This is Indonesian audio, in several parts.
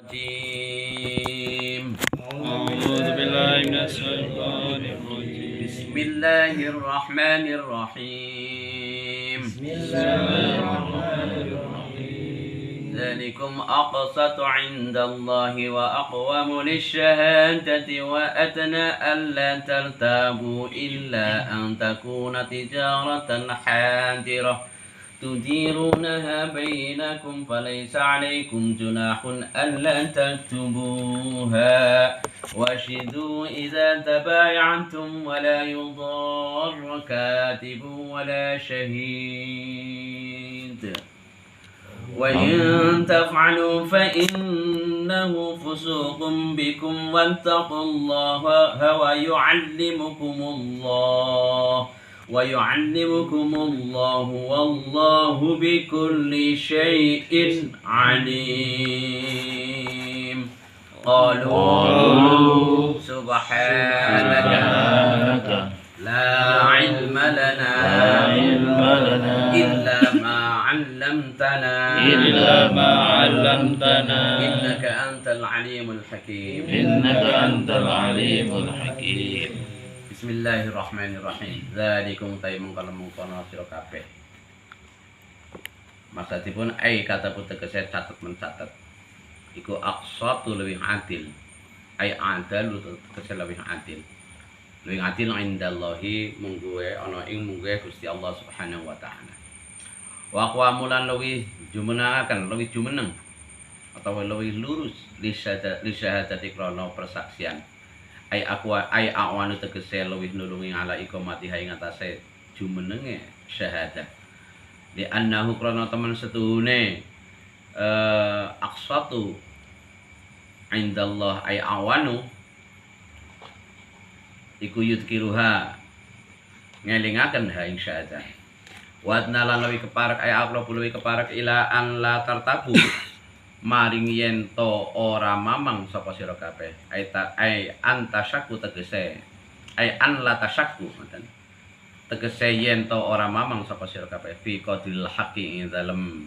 الرجيم. أعوذ بالله من الشيطان الرجيم. بسم الله الرحمن الرحيم. بسم الله الرحمن الرحيم. ذلكم أقسط عند الله وأقوم للشهادة وأدنى ألا ترتابوا إلا أن تكون تجارة حاضرة تديرونها بينكم فليس عليكم جناح ألا تكتبوها واشهدوا إذا تبايعتم ولا يضار كاتب ولا شهيد وإن تفعلوا فإنه فسوق بكم واتقوا الله ويعلمكم الله والله بكل شيء عليم. قالوا سبحانك لا علم لنا إلا ما علمتنا إنك أنت العليم الحكيم. Bismillahirrahmanirrahim. Zalikum taimung kalau mengkono sira kabeh. Maksudipun ai kata putek saya catat mencatat. Iku aqsatu lebih adil. Ai adil tegese lebih adil. Lebih adil indallahi mungguwe ana ing mungguwe Gusti Allah Subhanahu wa taala. Wa aqwamulan lebih jumenengaken, lebih jumeneng atau lebih lurus li syahadati krana persaksian. Ai awanu tegese luwih nulungi ala iqamati ing atase jumenenge syahadah. Di annahu krana temen setuhune aqsatu indallah ai awanu iku yudkiruha ngelingaken ha ing syahadah. Wadna lan luwih keparek ai aqrab luwih keparek ila an la tartabu maring yen to ora mamang sapa sira kabeh ai antasyaku tegese ai an la tasyaku ngoten tegese yen to ora mamang sapa sira kabeh fi qadil haqqi ing dalem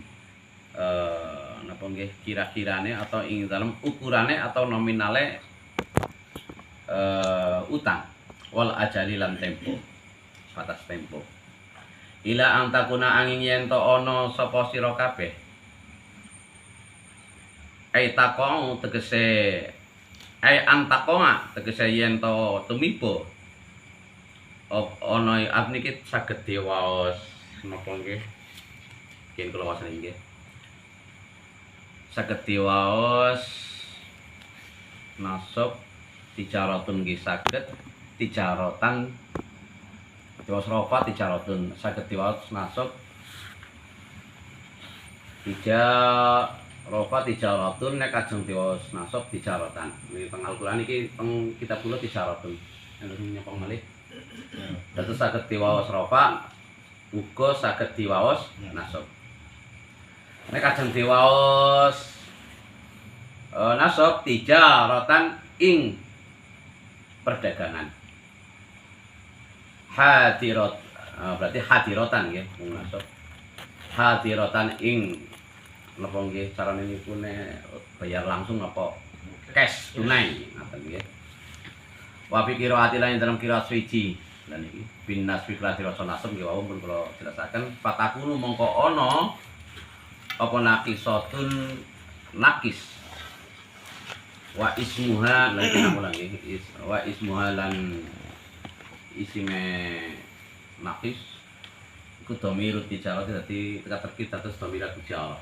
napa nggih kira-kirane atau ing dalem ukurane atau nominale utang wal ajali lan tempo batas tempo ila antakuna angin yen to ana sapa sira kabeh ai takong tegese ai antakonga tegese yen to tumiba ana niki saged diwaos napa nggih yen kula waos nggih saged diwaos nasab tijaratun nggih saged tijaratan diwaos rofa tijaratun saged diwaos nasab rofa tijaratun nek kajeng diwaos nasab tijaratan. Ini teng Al-Qur'an iki teng kitab kula tijaratun. Nek nyapa malih. Dados saged diwaos rofa uga saged diwaos nasab. Nek kajeng diwaos nasab tijaratan ing perdagangan. Hadirat berarti hadiratan nggih nasab. Hadiratan ing napa nggih carane niku nek bayar langsung apa cash tunai ngoten nggih. Wa fi qiraati lan dalam qiraat suci lan iki binas fi qiraati rasul nasab nggih wau pun kula jelasaken fatakunu mongko ana apa nakisatun nakis wa ismuha lan namung nggih wa ismuha lan isime nakis iku dhamiru tijarah dadi terkait terus dhamiru tijarah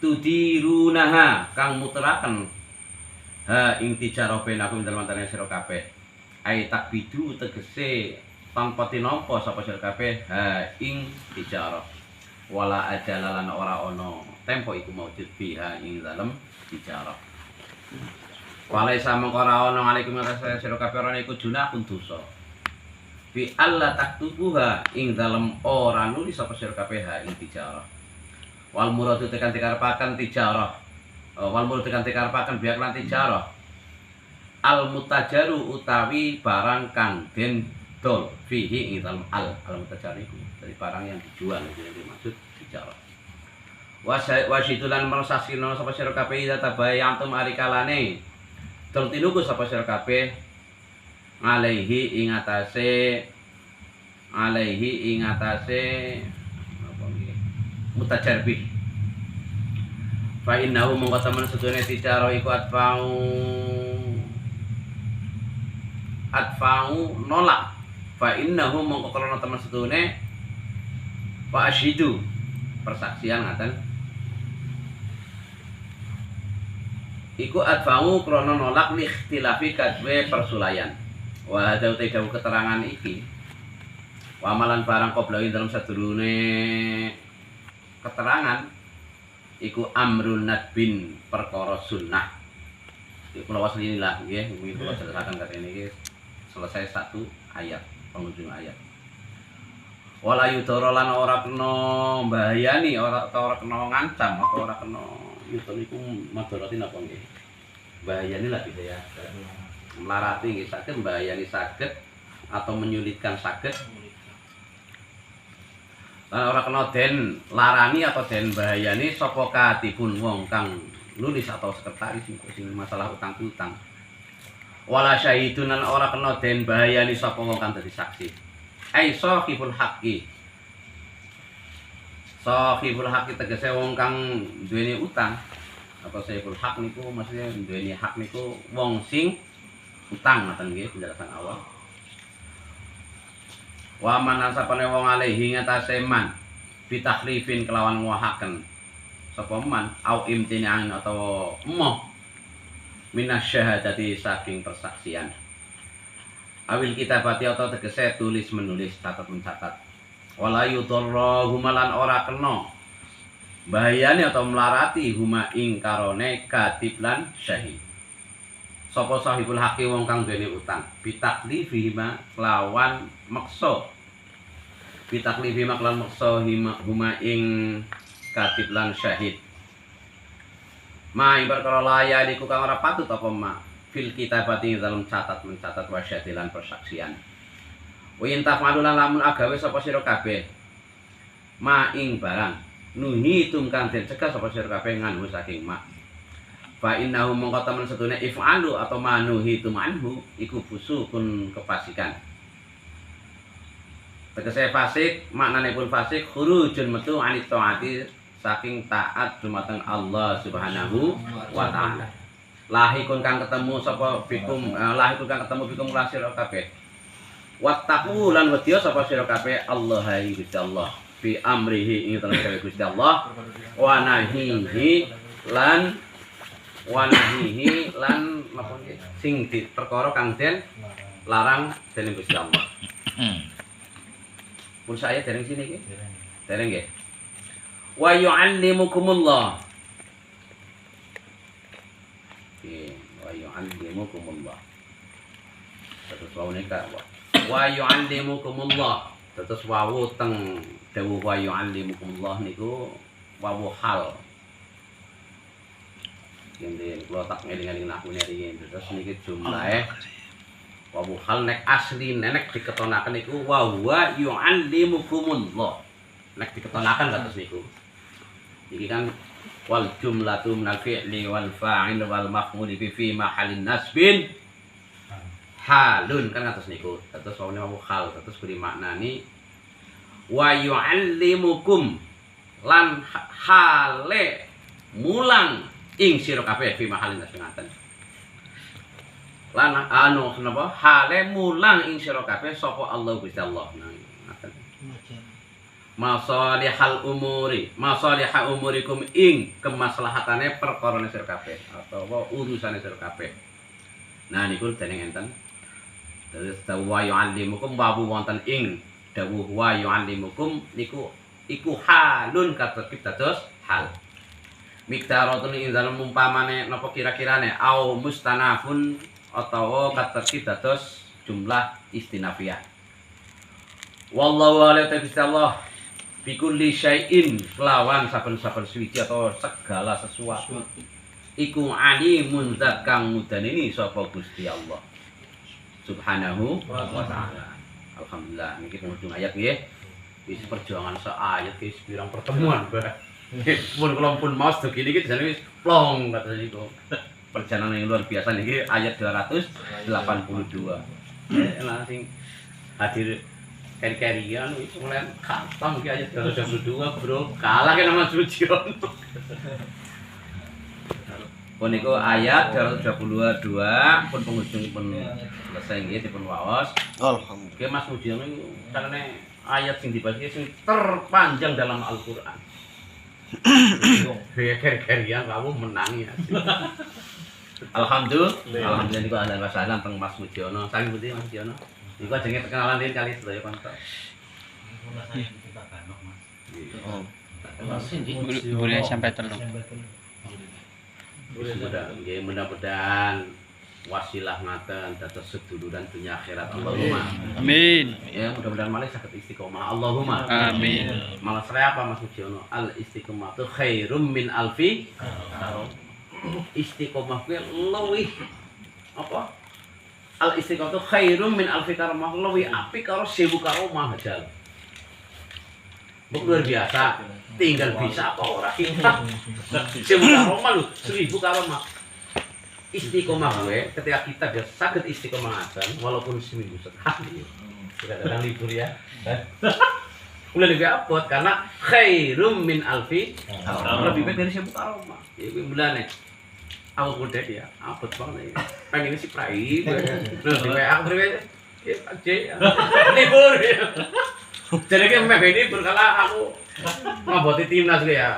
tudirunaha kang muteraken ha ing tijarah benakum dalem antane sira kabeh ai takbidu tegese tanpa tinampa sapa sira kabeh ha ing tijarah wala ajalalan ora ana tempo iku maujud biha ing dalem tijarah walai sama ora ana alaikum sira kabeh ora iku junahun dosa bi alla taktubuha ing dalem ora nulis sapa sira kabeh ha ing tijarah wal muradu tekan dikarepaken tijarah wal muradu tekan dikarepaken biak lan tijarah al mutajaru utawi barang kang den dol fihi ing dalem al mutajar iku dari barang yang dijual itu yang dimaksud tijarah Wasidulan mersasino sapa sira kabeh ida tabayantum arikalane dol tinuku sapa sira kabeh alaihi ing atase apa nggih mutajarbih fa innahu mongko temen sedune dicara iku adfa'u nolak fa innahu mongko krana temen sedune wa asyidu persaksian ngaten iku adfa'u krana nolak li ikhtilafi kadwe persulayan wa hadza utai keterangan iki wa amalan barang qoblawi dalam sadurune keterangan iku amrun nadbin perkara sunnah. Iki kula wasli lah nggih, wingi kula jelasaken katene iki selesai satu ayat, penghujung ayat. Wala yudara lan ora kena mbahayani, ora kena ngancam, atau ora kena yudara iku madarati napa nggih. Mbahayani lah gitu ya. Melarati nggih saged, mbahayani saged atau menyulitkan saged. Lan ora kena den larani atau den bahayani sapa katipun wong kang nulis atau sekretaris sing masalah utang piutang. Wala syahidun lan ora kena den bahayani sapa wong kang dadi saksi. Ai sahibul haqqi. Sahibul haqqi tegese wong kang duweni utang atau sahibul haq niku maksudnya duweni hak niku wong sing utang ngoten nggih penjelasan awal. Wa man asapane wong alaihi ngatasé man bitahlifin kelawan nguwahaken sapa man au imtinaan atau emoh minas syahadati saking persaksian awil kitabati atau tegese tulis menulis catat mencatat wala yudharra humalan ora kena bahayane atau melarati huma ing karone katib lan syahid sapa sahibul haqi wong kang duweni utang bitaklifi lawan maksa bitaklifi maklan maksa huma ing katib lan syahid ma ing perkara layani ku kang ora patut apa ma fil kitabati dalam catat mencatat wasyadilan persaksian wa intaf madulan lamun agawe sapa sira kabeh ma ing barang nuhi tum kang den cegah sapa sira kabeh nganu saking ma fa innahu mongko temen setune if'alu atau manuhi tum anhu iku fusukun kefasikan. Tegese fasik maknane pun fasik khurujun metu anit taati saking taat dumateng Allah Subhanahu wa taala. Lahikun kang ketemu sapa bikum bikum sira kabeh. Wattaqu lan wedya sapa sira kabeh Allah ing Gusti Allah fi amrihi ing dalem Gusti Allah wa nahihi lan napa sing perkara kang den larang dening Gusti Allah. Pun saya dereng sini nggih. Dereng nggih. Wa yu'allimukumullah. Nggih, wa yu'allimukumullah. Terus waune ka wa yu'allimukumullah. Terus wawu teng dawuh wa yu'allimukumullah niku wawu hal. Yen kula tak ngeling-eling nakune riyen. Terus niki jumlahe wawu hal nek asli nek diketonaken iku wa huwa yu'allimukumullah. Nek diketonaken kados niku. Iki kan wal jumlatu minal fi'li wal fa'il wal maf'ul fi mahallin nasbin halun kan kados niku. Terus wawu hal terus beri maknani wa yu'allimukum lan hale mulang ing sira kabeh fi mahallin nasbin ngaten. Lan anu napa hale mulang ing sira kabeh sapa Allah Gusti Allah. Ngaten. Masalihal umurikum ing kemaslahatane perkarane sira kabeh atau urusane sira kabeh. Nah niku dening enten. Terus wa yu'allimukum babu wonten ing dawuh wa yu'allimukum niku iku halun katekip dados hal. Mikdaratun ing dalem umpamane napa kira-kirane au mustanafun atau katekip dados jumlah istinafiyah. Wallahu a'lam bishawab. Bikulli syai'in kelawan saben-saben suci atau segala sesuatu iku alimun zat kang mudanini sapa Gusti Allah Subhanahu wa taala. Alhamdulillah niki penghujung ayat nggih. Wis perjuangan seayat wis pirang pertemuan, Mbak. Pun kula pun maos dugi niki jane wis plong kata niku. Perjalanan yang luar biasa niki ayat 282. Nah sing hadir keri-kerian wis mulai khatam iki ayat 222, Bro. Kalah kan nama Sujon. Pun niku ayat 222 pun penghujungipun selesai nggih dipun waos. Alhamdulillah. Oke Mas Mudiono itu carane ayat sing dibahas sing terpanjang dalam Al-Qur'an. Ger-gerian kamu menang ya. Alhamdulillah niku ahlan wa sahlan teng Mas Mudiono. Saking pundi Mas Mudiono? Niku ajenge perkenalan diri kali sedaya kanca. Boleh sampai telur. Mudah-mudahan wasilah ngaten dados seduluran dunia akhirat Allahumma. Amin. Ya mudah-mudahan malih saged istiqomah Allahumma. Amin. Malah saya apa Mas Mujiono? Al istiqomah itu khairum min alfi. Istiqomah kuwi luwih apa? Al istiqomah itu khairum min alfi karomah, luwih apik karo 1000 karomah hajal. Luar biasa. Tinggal bisa apa ora kita. 1000 karomah lho, 1000 karomah. Istiqomah gue ketika kita dia sakit istiqomah azan walaupun seminggu sekali. Kadang-kadang libur ya. Udah lebih abot karena khairum min alfi. Lebih baik dari 1000 karomah. Ya gue mulane. Aku udah dia abot banget ya. Pengen si prai gue. Lebih baik aku berbeda. Ya aja. Libur. Jadi kan ini berkala aku ngaboti timnas gue ya.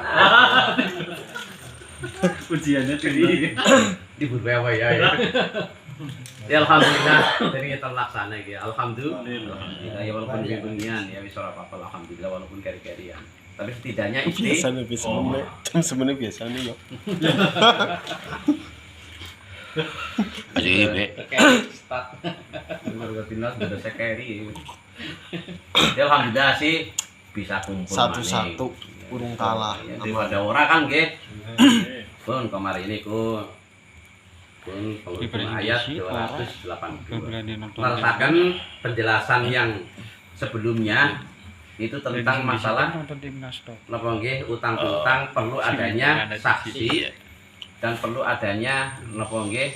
Ujiannya Libur apa ya? Ya alhamdulillah jadi terlaksana gitu. Alhamdulillah. Ya walaupun bingungan ya wis ora apa-apa alhamdulillah walaupun keri-kerian. Tapi setidaknya Biasanya jam sebenarnya biasanya yo. Jadi keri start. Nomor timnas sudah sekeri. Ya alhamdulillah sih bisa kumpul Satu-satu urung kalah. Ya, daripada ora kan nggih. Pun kemarin ini ku pun ayat 282. Merasakan penjelasan yang sebelumnya itu tentang masalah napa nggih utang-utang perlu adanya saksi dan perlu adanya napa nggih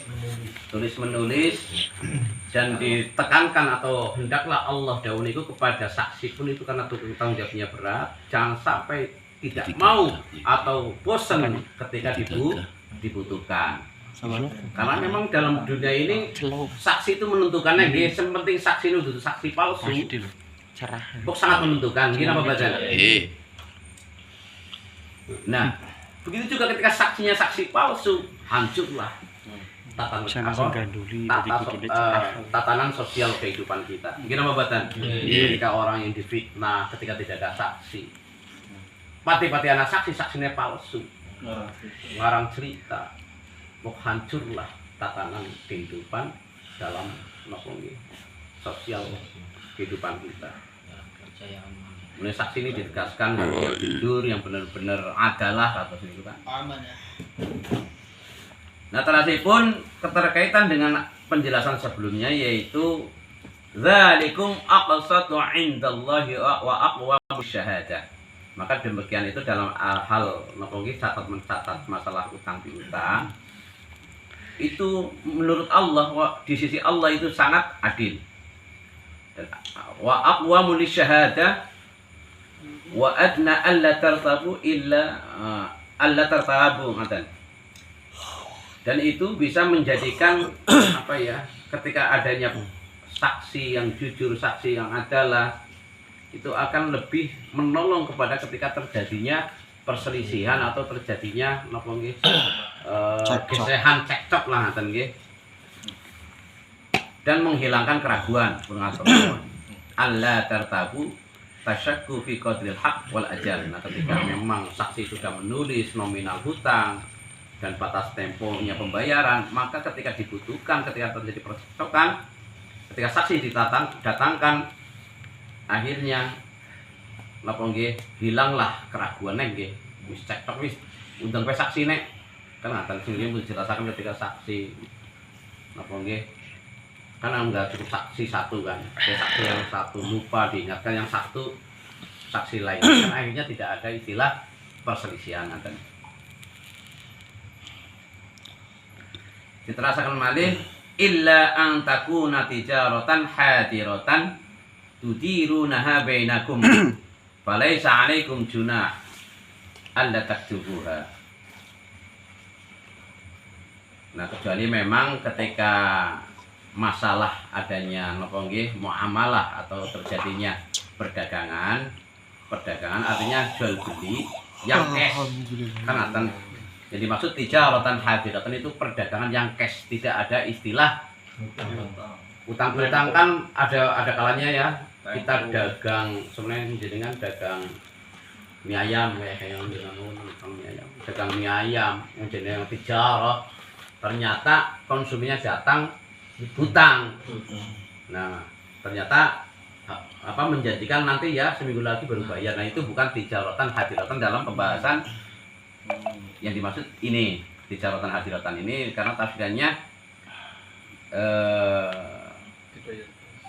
tulis menulis dan ditekankan atau hendaklah Allah dawuh niku kepada saksi pun itu karena tanggung jawabnya berat, jangan sampai tidak mau atau bosan ketika dibutuhkan. Karena memang dalam dunia ini saksi itu menentukannya nggih, yang penting saksi itu saksi palsu. Kok sangat menentukan, gini apa bacaan? Nah, begitu juga ketika saksinya saksi palsu, hancurlah tatanan sosial kehidupan kita. Gini apa bacaan? Ketika orang yang difitnah, ketika tidak ada saksi, pati-pati anak saksi, saksinya palsu, ngarang cerita, mau hancurlah tatanan kehidupan dalam sosial kehidupan kita. Mulai saksi ini ditegaskan bahwa jujur yang benar-benar adalah atau itu kan. Nah terakhir pun keterkaitan dengan penjelasan sebelumnya yaitu dzalikum aqsatu 'indallahi wa aqwamu syahadah. Maka demikian itu dalam hal catat mencatat masalah utang piutang itu menurut Allah di sisi Allah itu sangat adil. Wa aqwamu lisyahadah wa adna alla tartabu illa alla tartabu ngaten. Dan itu bisa menjadikan apa ya, ketika adanya saksi yang jujur, saksi yang adalah itu akan lebih menolong kepada ketika terjadinya perselisihan atau terjadinya napa nggih gesehan cekcok lah ngaten nggih. Dan menghilangkan keraguan, Allah tartabu tasyakku fi qadril haq wal ajal. Nah, ketika memang saksi sudah menulis nominal hutang dan batas temponya pembayaran, maka ketika dibutuhkan, ketika terjadi percekcokan, ketika saksi datangkan, akhirnya napa nggih hilanglah keraguannya nggih. Wis cekcok wis undang pe saksi nek kan ngaten sing menjelaskan ketika saksi napa nggih kan enggak cukup saksi satu kan, saksi yang satu lupa diingatkan yang satu saksi lain kan akhirnya tidak ada istilah perselisihan ngaten. Diterasaken malih illa an takuna tijaratan hadiratan tudirunaha bainakum falaisa 'alaikum junah alla taktubuha. Nah, kecuali memang ketika masalah adanya napa nggih muamalah atau terjadinya perdagangan artinya jual beli yang cash kan ngaten. Jadi maksud tijaratan hadiratan itu perdagangan yang cash, tidak ada istilah utang piutang. Kan ada kalanya ya kita dagang sebenarnya jenengan dagang mie ayam kayak dagang mie ayam yang jenengan tijarah, ternyata konsumennya datang hutang. Nah, ternyata menjanjikan nanti ya seminggu lagi baru bayar. Nah, itu bukan tijaratan hadiratan dalam pembahasan yang dimaksud ini. Tijaratan hadiratan ini karena tafsirannya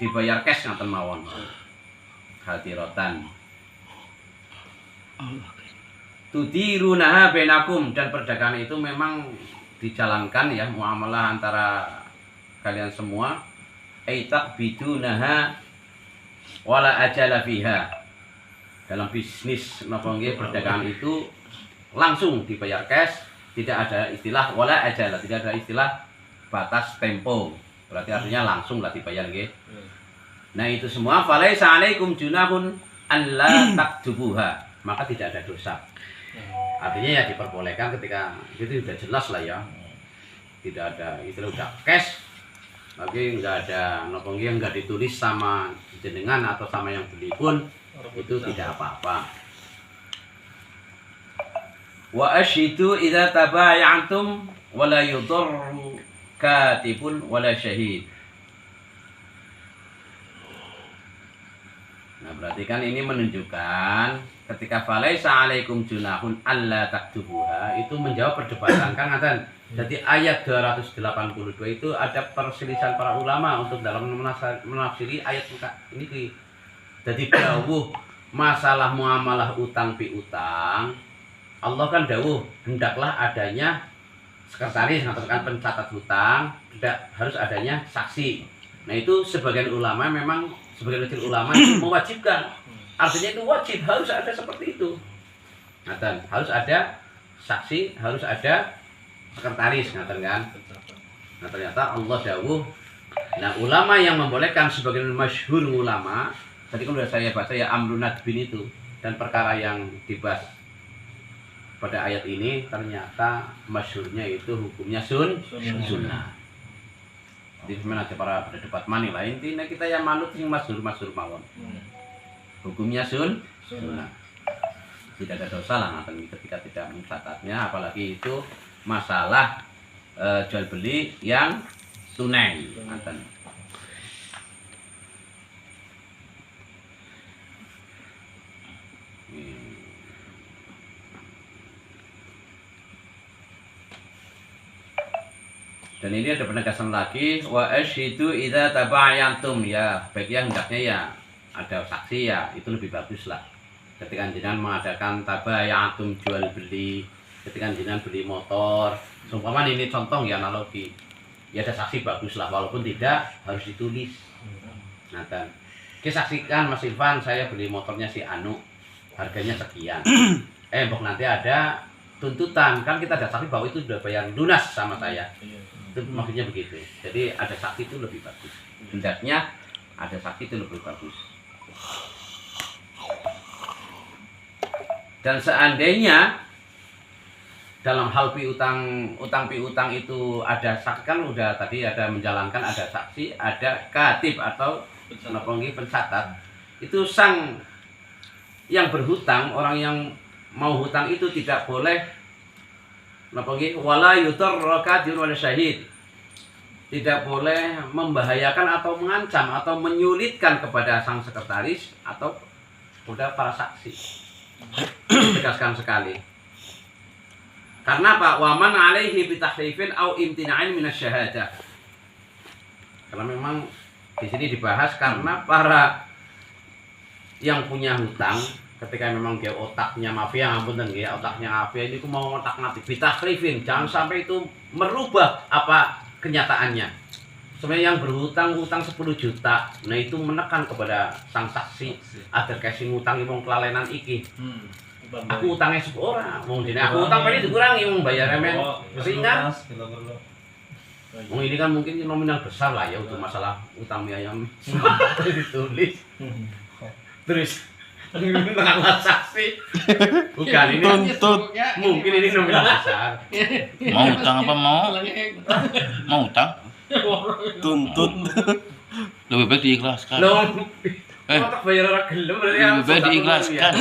dibayar cash ngaten mawon. Hadiratan tudirunaha bainakum, dan perdagangan itu memang dijalankan ya muamalah antara kalian semua. Aitak bidunaha wala ajala fiha. Dalam bisnis napa nggih perdagangan itu langsung dibayar cash, tidak ada istilah wala ajala, tidak ada istilah batas tempo. Berarti artinya langsung lah dibayar nggih. Nah, itu semua falaisa 'alaikum junahun an la taktubuha, maka tidak ada dosa. Artinya ya diperbolehkan ketika itu sudah jelas lah ya. Tidak ada istilah udah cash, tapi enggak ada napa nggih enggak ditulis sama jenengan atau sama yang beli pun itu tidak apa-apa. Wa ashidu idza tabaya'tum wa la yudurru katibun wa la syahid. Nah, berarti kan ini menunjukkan ketika falaisa 'alaikum junahun alla taktubuha itu menjawab perdebatan kan ngaten. Jadi ayat 282 itu ada perselisihan para ulama untuk dalam menafsiri ayat ini. Jadi dawuh masalah muamalah utang piutang, Allah kan dawuh hendaklah adanya sekretaris atau kan pencatat hutang, tidak harus adanya saksi. Nah, itu sebagian ulama memang sebagian kecil ulama itu mewajibkan. Artinya itu wajib, harus ada seperti itu. Ngaten, harus ada saksi, harus ada sekretaris ngaten kan. Nah, ternyata Allah dawuh. Nah, ulama yang membolehkan sebagian masyhur ulama, tadi kan sudah saya baca ya amrun nadbin itu, dan perkara yang dibahas pada ayat ini ternyata masyhurnya itu hukumnya sunnah. Jadi sebenarnya ada para berdebat mani lah, intinya kita yang manut yang masyhur mawon. Hukumnya sunnah. Tidak ada dosa lah ngaten ketika tidak mencatatnya, apalagi itu masalah jual beli yang tunai ngaten. Dan ini ada penegasan lagi, wa ashidu idza tabayantum, ya baik yang hendaknya ya ada saksi ya itu lebih bagus lah. Ketika jenengan mengadakan tabayantum jual beli, ketika jenengan beli motor, seumpama ini contoh ya analogi, ya ada saksi bagus lah walaupun tidak harus ditulis. Nah, dan kita saksikan Mas Irfan saya beli motornya si Anu harganya sekian. Mbok nanti ada tuntutan kan kita ada saksi bahwa itu sudah bayar lunas sama saya. Itu maksudnya begitu. Jadi ada saksi itu lebih bagus. Hendaknya ada saksi itu lebih bagus. Dan seandainya dalam hal utang piutang itu ada saksi, kan udah tadi ada menjalankan, ada saksi, ada katib atau pencatat. Itu sang yang berhutang, orang yang mau hutang itu tidak boleh wala yudarra katibun wala syahid. Tidak boleh membahayakan atau mengancam atau menyulitkan kepada sang sekretaris atau kepada para saksi. Ditegaskan sekali. Karena Pak waman alaihi bitahrifin au imtina'in minasyahadah. Karena memang di sini dibahas karena para yang punya hutang ketika memang dia otaknya mafia, ngapunten nggih, otaknya mafia ini mau ngotak-ngatik bitakrifin, jangan sampai itu merubah apa kenyataannya. Sebenarnya yang berhutang 10 juta, nah itu menekan kepada sang saksi agar kasih ngutang wong kelalenan iki. Aku utangnya 10 orang, wong dene aku utang pengen dikurangi wong bayarnya men. Sehingga wong ini kan mungkin nominal besar lah ya untuk masalah utang mie ayam. Ditulis. Terus mengalah saksi. Bukan ini Tuntut. mungkin ini nominal besar. Mau utang apa mau? Mau utang? Tuntut. Lebih baik diikhlaskan. Loh, otak bayar orang gelem berarti Lebih baik diikhlaskan.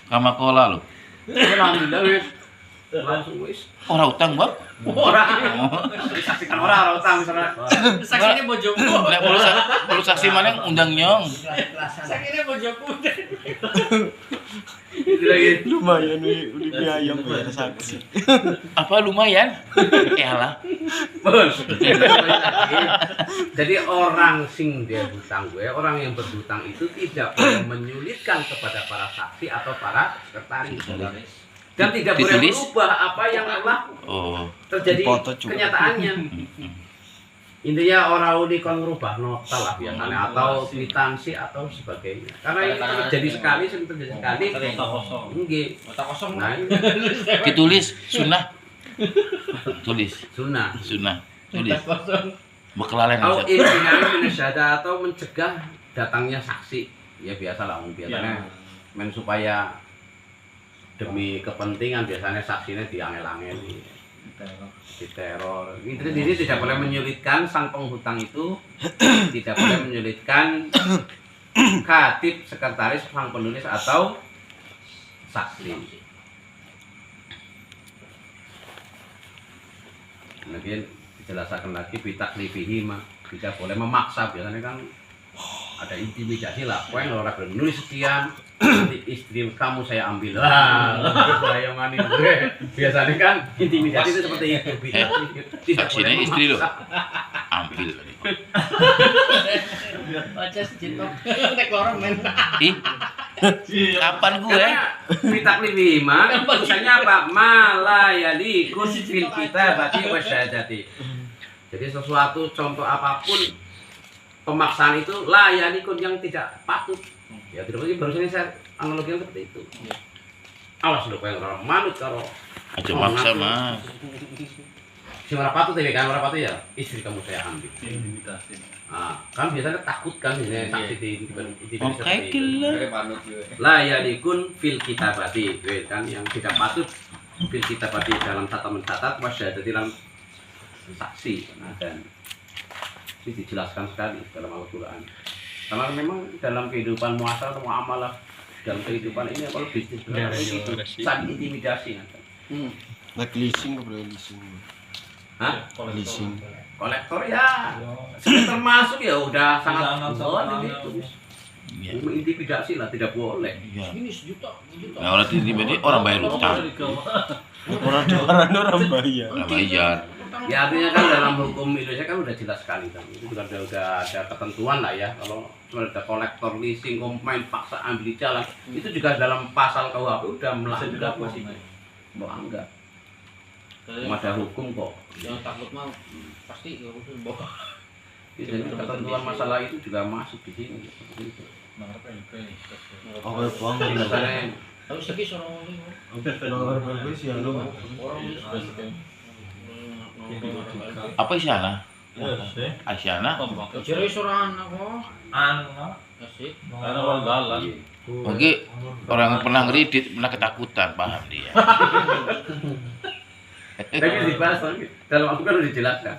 Kamakola lo. Alhamdulillah wis. Langsung wis. Orang utang, Bang. Orang disaksikan orang utang misalnya. Saksinya bojoku. Nek perlu saksi mana undang nyong. Saksinya bojoku. Itu lagi. Lumayan udah biaya bayar saksi. Apa lumayan? Elah. Bos. Jadi orang sing dia hutang gue, orang yang berhutang itu tidak boleh menyulitkan kepada para saksi atau para sekretaris. Dan tidak boleh Ditulis? merubah apa yang telah Oh. terjadi Dipoto juga. kenyataannya. Intinya orang unikon merubah nota lah biasanya atau kwitansi atau sebagainya. Karena ini terjadi sekali, sering terjadi sekali. Nggih. Otak kosong. Nah, ini Ditulis sunnah. Tulis sunnah. sunnah. Tulis. Bekelalen Kalau aja. intinya minasyada atau mencegah datangnya saksi, ya biasalah, biasanya men supaya demi kepentingan biasanya saksinya diangel-angeli, diteror. Ini tidak boleh menyulitkan sang penghutang itu, tidak boleh menyulitkan katib, sekretaris, sang penulis atau saksi. Kemudian dijelaskan lagi bitaklifihi mah tidak boleh memaksa, biasanya kan ada intimidasi lah. Poin orang menulis sekian, nanti istri kamu saya ambil lah. Bayangan gue biasanya kan intimidasi itu seperti itu. Tidak Saksinya boleh istri lo. memaksa. Ambil. Baca sejitok. Nek lorong men. Ih. Kapan gue? Karena bitaklifihi mah tulisannya apa? Malayali fil kitabati wasyahadati. Jadi sesuatu contoh apapun pemaksaan itu layanikun yang tidak patut. Ya tidak mungkin barusan saya analoginya seperti itu. Awas lu pengen orang manut karo Aja maksa mas. si ora patut ini kan ora patut ya istri kamu saya ambil. Ah, kan biasanya takut kan ini saksi di Oke gila. layanikun fil kitabati kan yang tidak patut fil kitabati dalam tata mencatat wasyahadati dalam saksi. Nah, dan ini dijelaskan sekali dalam Al-Quran. Karena memang dalam kehidupan muasal atau muamalah dalam kehidupan ini kalau bisnis itu saling intimidasi. Like leasing nggak boleh leasing. Hah? Leasing. Kolektor ya termasuk ya udah sangat boleh itu. Iya. Intimidasi lah tidak boleh. Iya. Ini sejuta. Nah kalau tiba-tiba orang bayar utang. Orang bayar. Orang bayar. Ya artinya kan dalam hukum Indonesia kan udah jelas sekali kan. Itu juga udah ada ketentuan lah ya. Kalau ada kolektor leasing, main paksa ambil di jalan, itu juga dalam pasal KUHP udah melanggar posisi. Melanggar. Ada hukum kok. Jangan takut mau. Pasti ya udah bawa. Jadi ketentuan masalah itu juga masuk di sini. Seperti itu. Oh, bang. Biasanya Harus lagi seorang ini. Nomor bagus ya lu. Orang Apa isyana? Isyana? Jadi seorang aku. Asik. Bagi orang yang pernah ngeridit, pernah ketakutan, paham dia. tapi dibahas lagi. Dalam aku kan udah dijelaskan.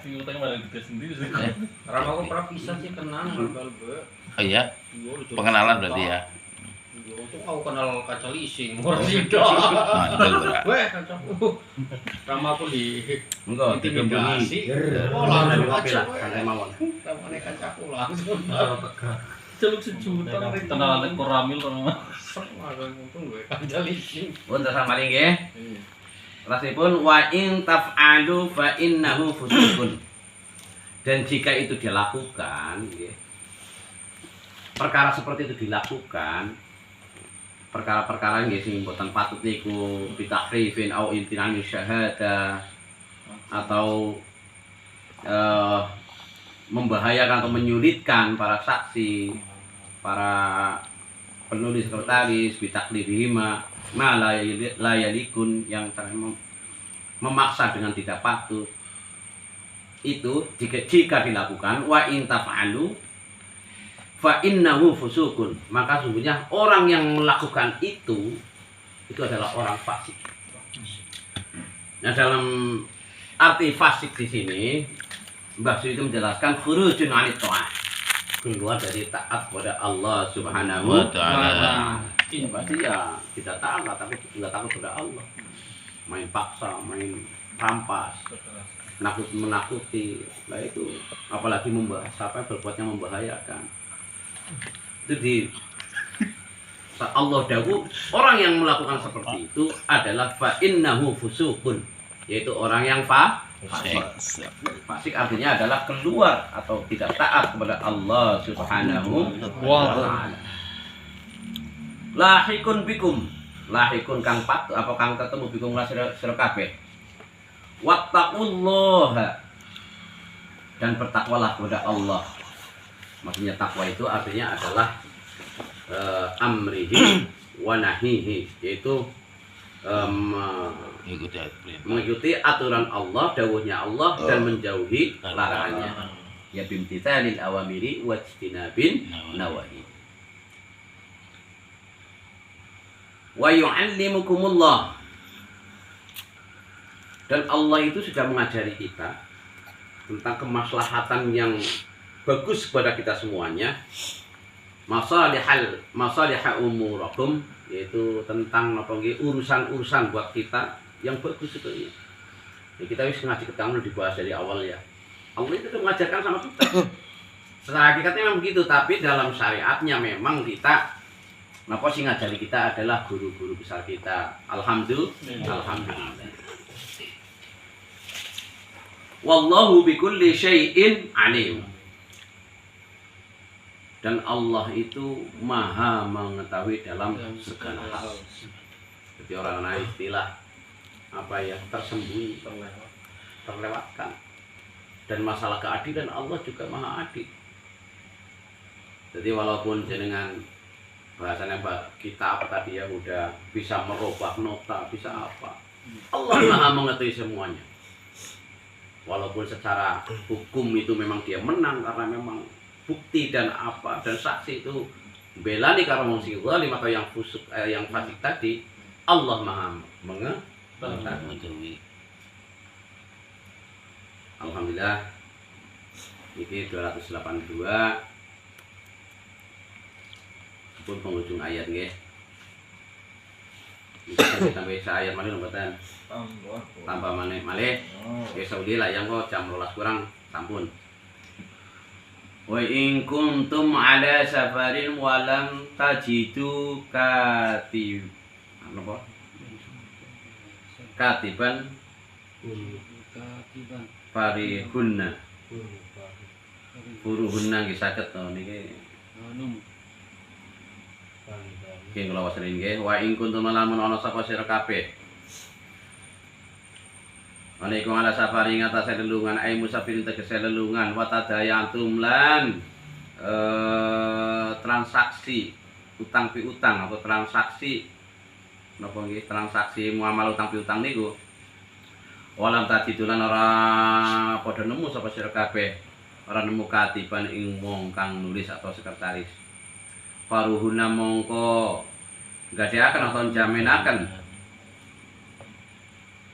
Karena aku pernah pisah sih kenal ngabal be. Oh iya, pengenalan berarti ya. Untuk aku kenal kaca leasing, orang itu. Mandel berat. Weh kaca. Sama aku di Enggak, intimidasi. Oh, Oh, langsung langsung kopi kaca. lah, santai mawon. Sama nek kacaku langsung. Celuk sejuta kenalan koramil kono. Semua kan untung gue kaca leasing. Untuk sama nggih. Rasipun wa in taf'alu fa innahu fusuqun. Dan jika itu dilakukan, nggih. Perkara seperti itu dilakukan, perkara-perkara nggih sing mboten patut niku bitahrifin au imtinani syahadah atau membahayakan atau menyulitkan para saksi, para penulis sekretaris, bitaklidihima ma la yalikun yang memaksa dengan tidak patut. Itu jika dilakukan wa in taf'alu fa innahu fusukun, maka sungguhnya orang yang melakukan itu adalah orang fasik. Nah, dalam arti fasik di sini Mbah Su itu menjelaskan khurujun 'anit ta'ah, keluar dari taat kepada Allah Subhanahu wa taala. Ya pasti ya tidak taat, tidak takut kepada Allah. Main paksa, main rampas, menakuti. Nah itu apalagi membahas apa berbuatnya membahayakan. Itu di saat Allah dawuh orang yang melakukan seperti itu adalah fa innahu fusukun, yaitu orang yang fasik artinya adalah keluar atau tidak taat kepada Allah Subhanahu wa taala. Lahikun bikum, lahikun kang pat apa kang ketemu bikum sira kabeh. Wattaqullaha, dan bertakwalah kepada Allah. Maksudnya takwa itu artinya adalah amrihi wa nahihi, yaitu mengikuti aturan Allah, dawuhnya Allah, dan menjauhi larangannya. Ya bimtithalil awamiri wa ijtinabin nawahi. Wa yu'allimukumullah, dan Allah itu sudah mengajari kita tentang kemaslahatan yang bagus kepada kita semuanya. Masalihal umurakum, yaitu tentang urusan-urusan buat kita yang bagus itu ya. Kita harus ngaji ketemu dibahas dari awal ya. Allah itu sudah mengajarkan sama kita. Secara hakikatnya memang begitu, tapi dalam syariatnya memang kita sih ngajari kita adalah guru-guru besar kita. Alhamdulillah. Wallahu bikulli syai'in alim. Dan Allah itu maha mengetahui dalam segala hal. Jadi orang istilah tersembunyi, terlewatkan. Dan masalah keadilan Allah juga maha adil. Jadi walaupun jenengan bahasanya kita tadi ya udah bisa merubah nota, bisa apa, Allah maha mengetahui semuanya. Walaupun secara hukum itu memang dia menang karena memang bukti dan apa dan saksi itu belani karena wong sing zalim atau yang fusuk yang fasik tadi, Allah maha mengetahui. Alhamdulillah. Ini 282 pun penghujung ayat nggih. Iki sampai ayat malih mboten. Tambah maneh malih. Nggih saudi lah yang kok jam 12 kurang sampun. Wa in kuntum ala safarin wa lam tajidu katiban farihunna furuhunna nggih saged to niki. Nggih kula wasarin nggih wa in kuntum lamun ana sapa sira kabeh. Alaikum ala safari ngatasé lelungan ai musafirin tegese lelungan wa tadayantum lan transaksi utang piutang atau transaksi napa nggih transaksi muamalah utang piutang niku walam tadidulan ora padha nemu sapa sira kabeh ora nemu katiban ing wong kang nulis atau sekretaris faruhuna mongko gadheaken atau jaminaken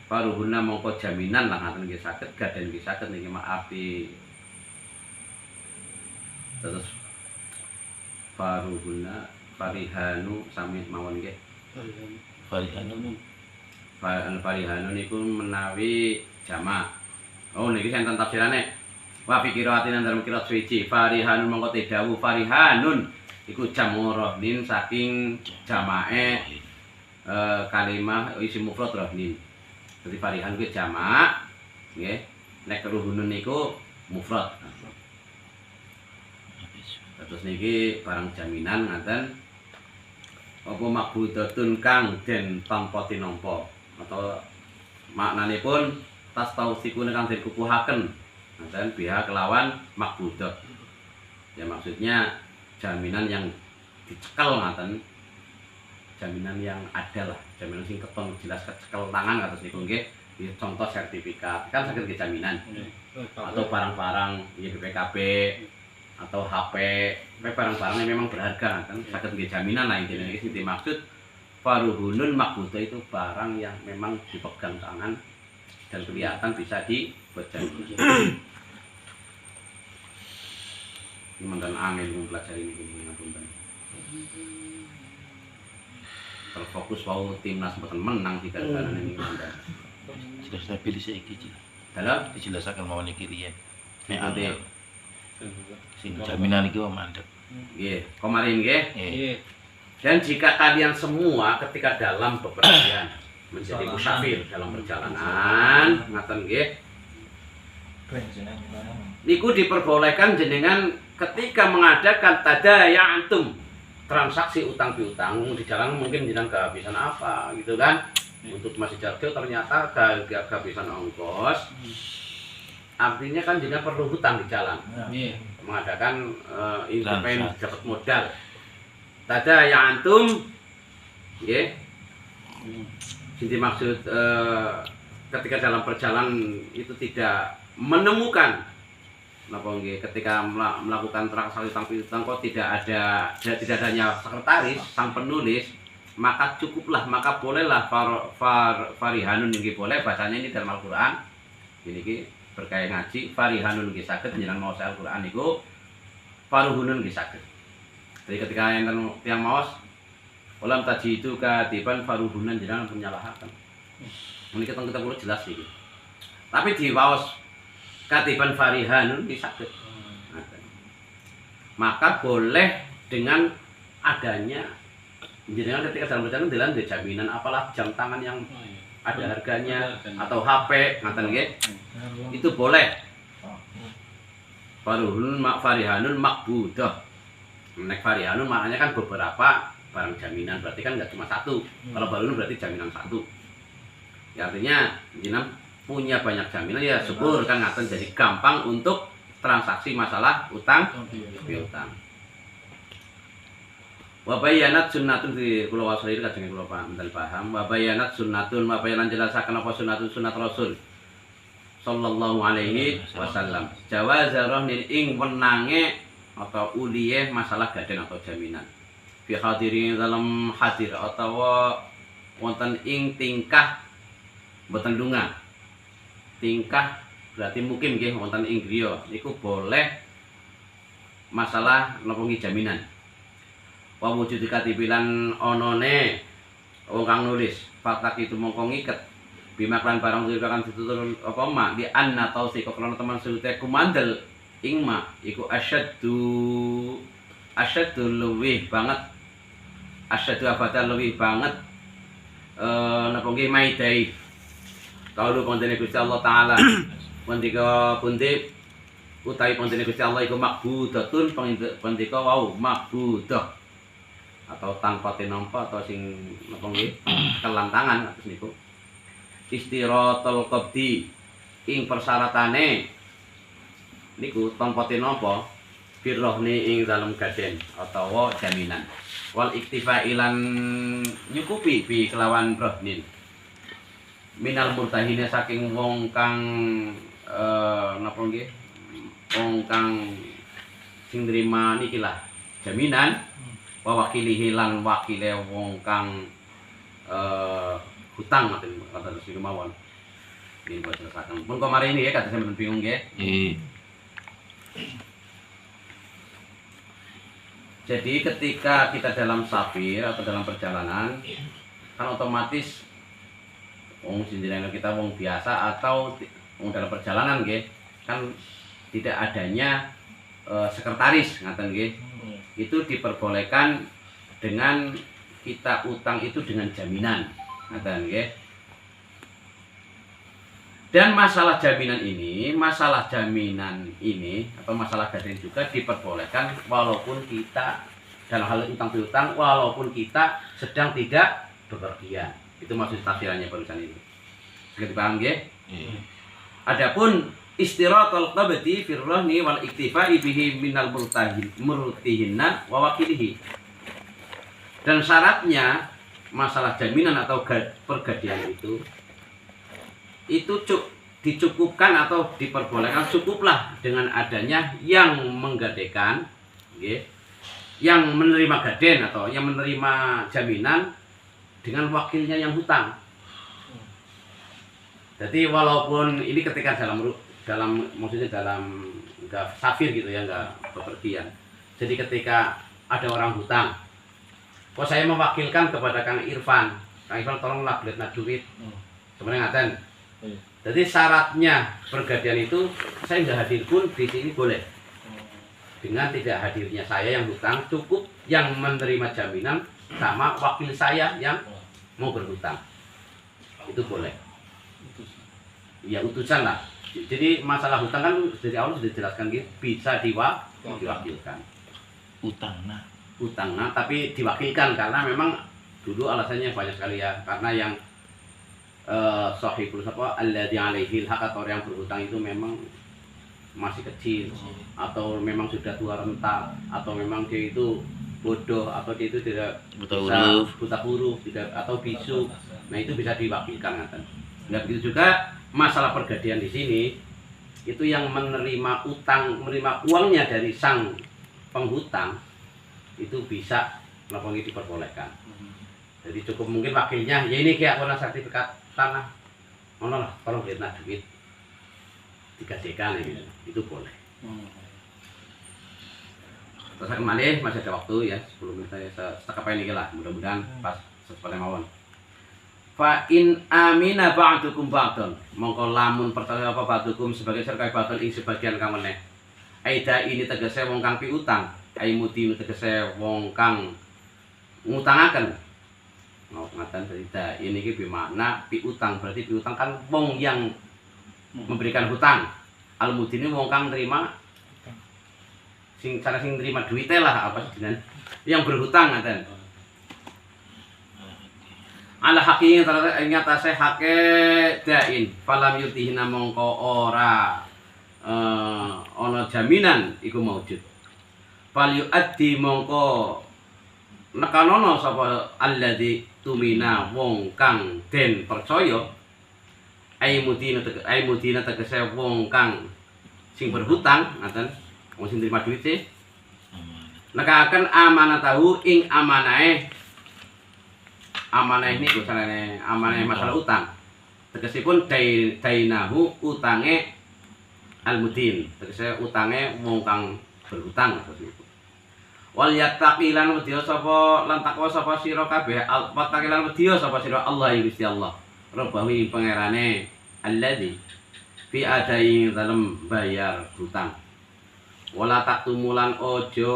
faruhuna mongko jaminan lah ngaten nggih saged gaden nggih saged niki maaf di terus faruhuna farihanu sami mawon nggih farihanu niku menawi jamak. Oh niki senten tafsirane wa fikiratin dalam kirat suci farihanun mongko tedawu farihanun iku jamu rohnin saking jamae kalimah isim mufrad rohnin. Jadi farihan kuwi jamak nggih, nek ruhunun niku mufrad. Terus niki barang jaminan ngaten apa makbudatun kang den tanpa tinampa atau maknanipun tas tausikun kang den kukuhaken dan biha kelawan makbudat ya maksudnya jaminan yang dicekel ngaten jaminan yang ada lah jaminan sing keton jelas kecekel tangan kados niku nggih contoh sertifikat kan saged nggih jaminan atau barang-barang ya BPKB atau HP barang-barang yang memang berharga kan saged nggih jaminan lah intinya iki sing dimaksud faruhunun makbudah itu barang yang memang dipegang tangan dan kelihatan bisa dibuat jaminan. Ini mantan angin mempelajari ini ngapunten. Terfokus wau timnas mboten menang di gara-gara ini mantan. Sudah pilih saiki iki. Dalam Dijelaskan mau niki riyen. nek ate Sing jaminan iki wae mandek. nggih, kemarin nggih. Nggih. Dan jika kalian semua ketika dalam bepergian menjadi musafir dalam perjalanan, ngaten nggih. Niku diperbolehkan jenengan ketika mengadakan tadayantum transaksi utang piutang di jalan mungkin jenengan kehabisan apa gitu kan. Untuk masih jauh ternyata kehabisan ongkos. Artinya kan jenengan perlu hutang di jalan. Mengadakan investasi dapat modal. Tadayantum nggih. Sing dimaksud ketika dalam perjalanan itu tidak menemukan napa nggih ketika melakukan transaksi utang piutang kok tidak adanya sekretaris sang penulis maka cukuplah maka bolehlah farihanun nggih boleh bacanya ini dalam Al-Qur'an ini ki berkaya ngaji farihanun nggih saged jenengan maos Al-Qur'an niku faruhunun nggih saged jadi ketika yang maos ulam taji itu katiban faruhunan jenengan penyalahaken ini kita perlu jelas iki tapi di maos katiban farihanun disaged. Maka boleh dengan adanya jenengan ketika dalam perjalanan dalam jaminan apalah jam tangan yang ada harganya atau HP ngaten nggih. Itu boleh. Farihanun makbudah. Nek farihanun maknanya kan beberapa barang jaminan berarti kan nggak cuma satu. Kalau baru berarti jaminan satu. Ya, artinya jenengan punya banyak jaminan ya syukur kan ngaten jadi gampang untuk transaksi masalah utang piutang. Wa bayanat sunnatun di kula wasali kajeng kula paham. Wa bayanat sunnatun wa bayanan jelasaken apa sunnatun sunat Rasul sallallahu alaihi wasallam. Jawazarah ing wenange atau uliye masalah gaden atau jaminan. Fi hadirin dalam hadir atau wonten ing tingkah boten lunga. Tingkah berarti mungkin nggih wonten ing griya niku boleh masalah napa nggih jaminan. Wa wujud katibilan onone wong kang nulis fakta itu mongko ngiket bimaklan barang kan ditutur apa mak di anna tausik kalau teman sute kumandel ing mak iku asyaddu luwih banget asyaddu abada luwih banget napa nggih maidai kalau kontene Gusti Allah taala pendika pundi utawi kontene Gusti Allah iku makbudatun pendika wau makbudah atau tanpa tinampa atau sing napa nggih kelantangan atus niku istiratul qabdi ing persyaratane niku tanpa tinampa birrohni ing dalem gaden utawa jaminan wal iktifa ilan nyukupi bi kelawan rohnin minal murtahine saking wong kang napa nggih wong kang sing nrima niki lah jaminan wa wakilihi lan wakile wong kang hutang ngoten kata sing mawon nggih buat jelasaken pun kemarin ini ya kata sampeyan bingung nggih jadi ketika kita dalam safir atau dalam perjalanan kan otomatis wong sindiran kita wong biasa atau wong dalam perjalanan nggih kan tidak adanya sekretaris ngaten nggih. Itu diperbolehkan dengan kita utang itu dengan jaminan ngaten nggih. Dan masalah jaminan ini atau masalah gaden juga diperbolehkan walaupun kita dalam hal utang piutang walaupun kita sedang tidak bepergian. Itu maksud tafsirannya penulisan ini. Bisa dipaham nggih? Adapun istiratul qabdi fir rahni wal iktifa'i bihi minal murtihinna wa wakilihi. Dan syaratnya masalah jaminan atau pergadian itu dicukupkan atau diperbolehkan cukuplah dengan adanya yang menggadekan, okay, yang menerima gaden atau yang menerima jaminan dengan wakilnya yang hutang. Jadi walaupun ini ketika maksudnya dalam enggak safir gitu ya, enggak bepergian. Jadi ketika ada orang hutang, kok saya mewakilkan kepada Kang Irfan tolonglah beliau duit. Sebenarnya ngaten. Jadi syaratnya pergadian itu saya nggak hadir pun di sini boleh. Dengan tidak hadirnya saya yang hutang, cukup yang menerima jaminan sama wakil saya yang mau berhutang. Itu boleh. Ya utusan lah. Jadi masalah hutang kan dari awal sudah dijelaskan gitu, bisa diwakilkan. Utang tapi diwakilkan karena memang dulu alasannya banyak sekali ya, karena yang sahibul alladzi alaihi hak atau yang berhutang itu memang masih kecil atau memang sudah tua renta atau memang dia itu bodoh atau dia itu tidak buta huruf tidak atau bisu. Nah itu bisa diwakilkan kan. Nah begitu juga masalah pergadian di sini itu yang menerima uangnya dari sang penghutang itu bisa langsung diperbolehkan. Jadi cukup mungkin wakilnya ya ini kayak warna sertifikat tanah, mana lah kalau lihat duit dikasihkan gitu. Itu boleh. Terus kembali masih ada waktu ya 10 menit saya setengah ini lah mudah-mudahan pas sesuai mawon. Fa in amina ba'dukum ba'dun mongko lamun percaya apa ba'dukum sebagai serkai ba'dun ing sebagian kang meneh. Aida ini tegese wong kang piutang, ai mudi tegese wong kang ngutangaken. Ngaten cerita ini bermakna piutang, berarti piutang kan wong yang memberikan hutang. Al-mudin ini wong kang terima sing terima duitnya lah apa sih yang berhutang ngaten. Ala hakinya ternyata hake dain falam yutihina mongko ora ono jaminan iku maujud. Fal yuaddi mongko nekanono sapa alladzi tumina wong kang den percaya ai mudina tegese wong kang sing berhutang ngaten wong sing terima duit sih nekaken amanatahu ing amanahe ini gosane amanahe masalah utang tegesipun dainahu utange almudin tegese utange wong kang berhutang tersebut. Wal yattaqilan wedya sapa lan takwa sapa sira kabeh wattaqilan wedya sapa sira Allah Gusti Allah Rabbawi pangerane alladzi fi adai dalem bayar hutang wala taktumulan ojo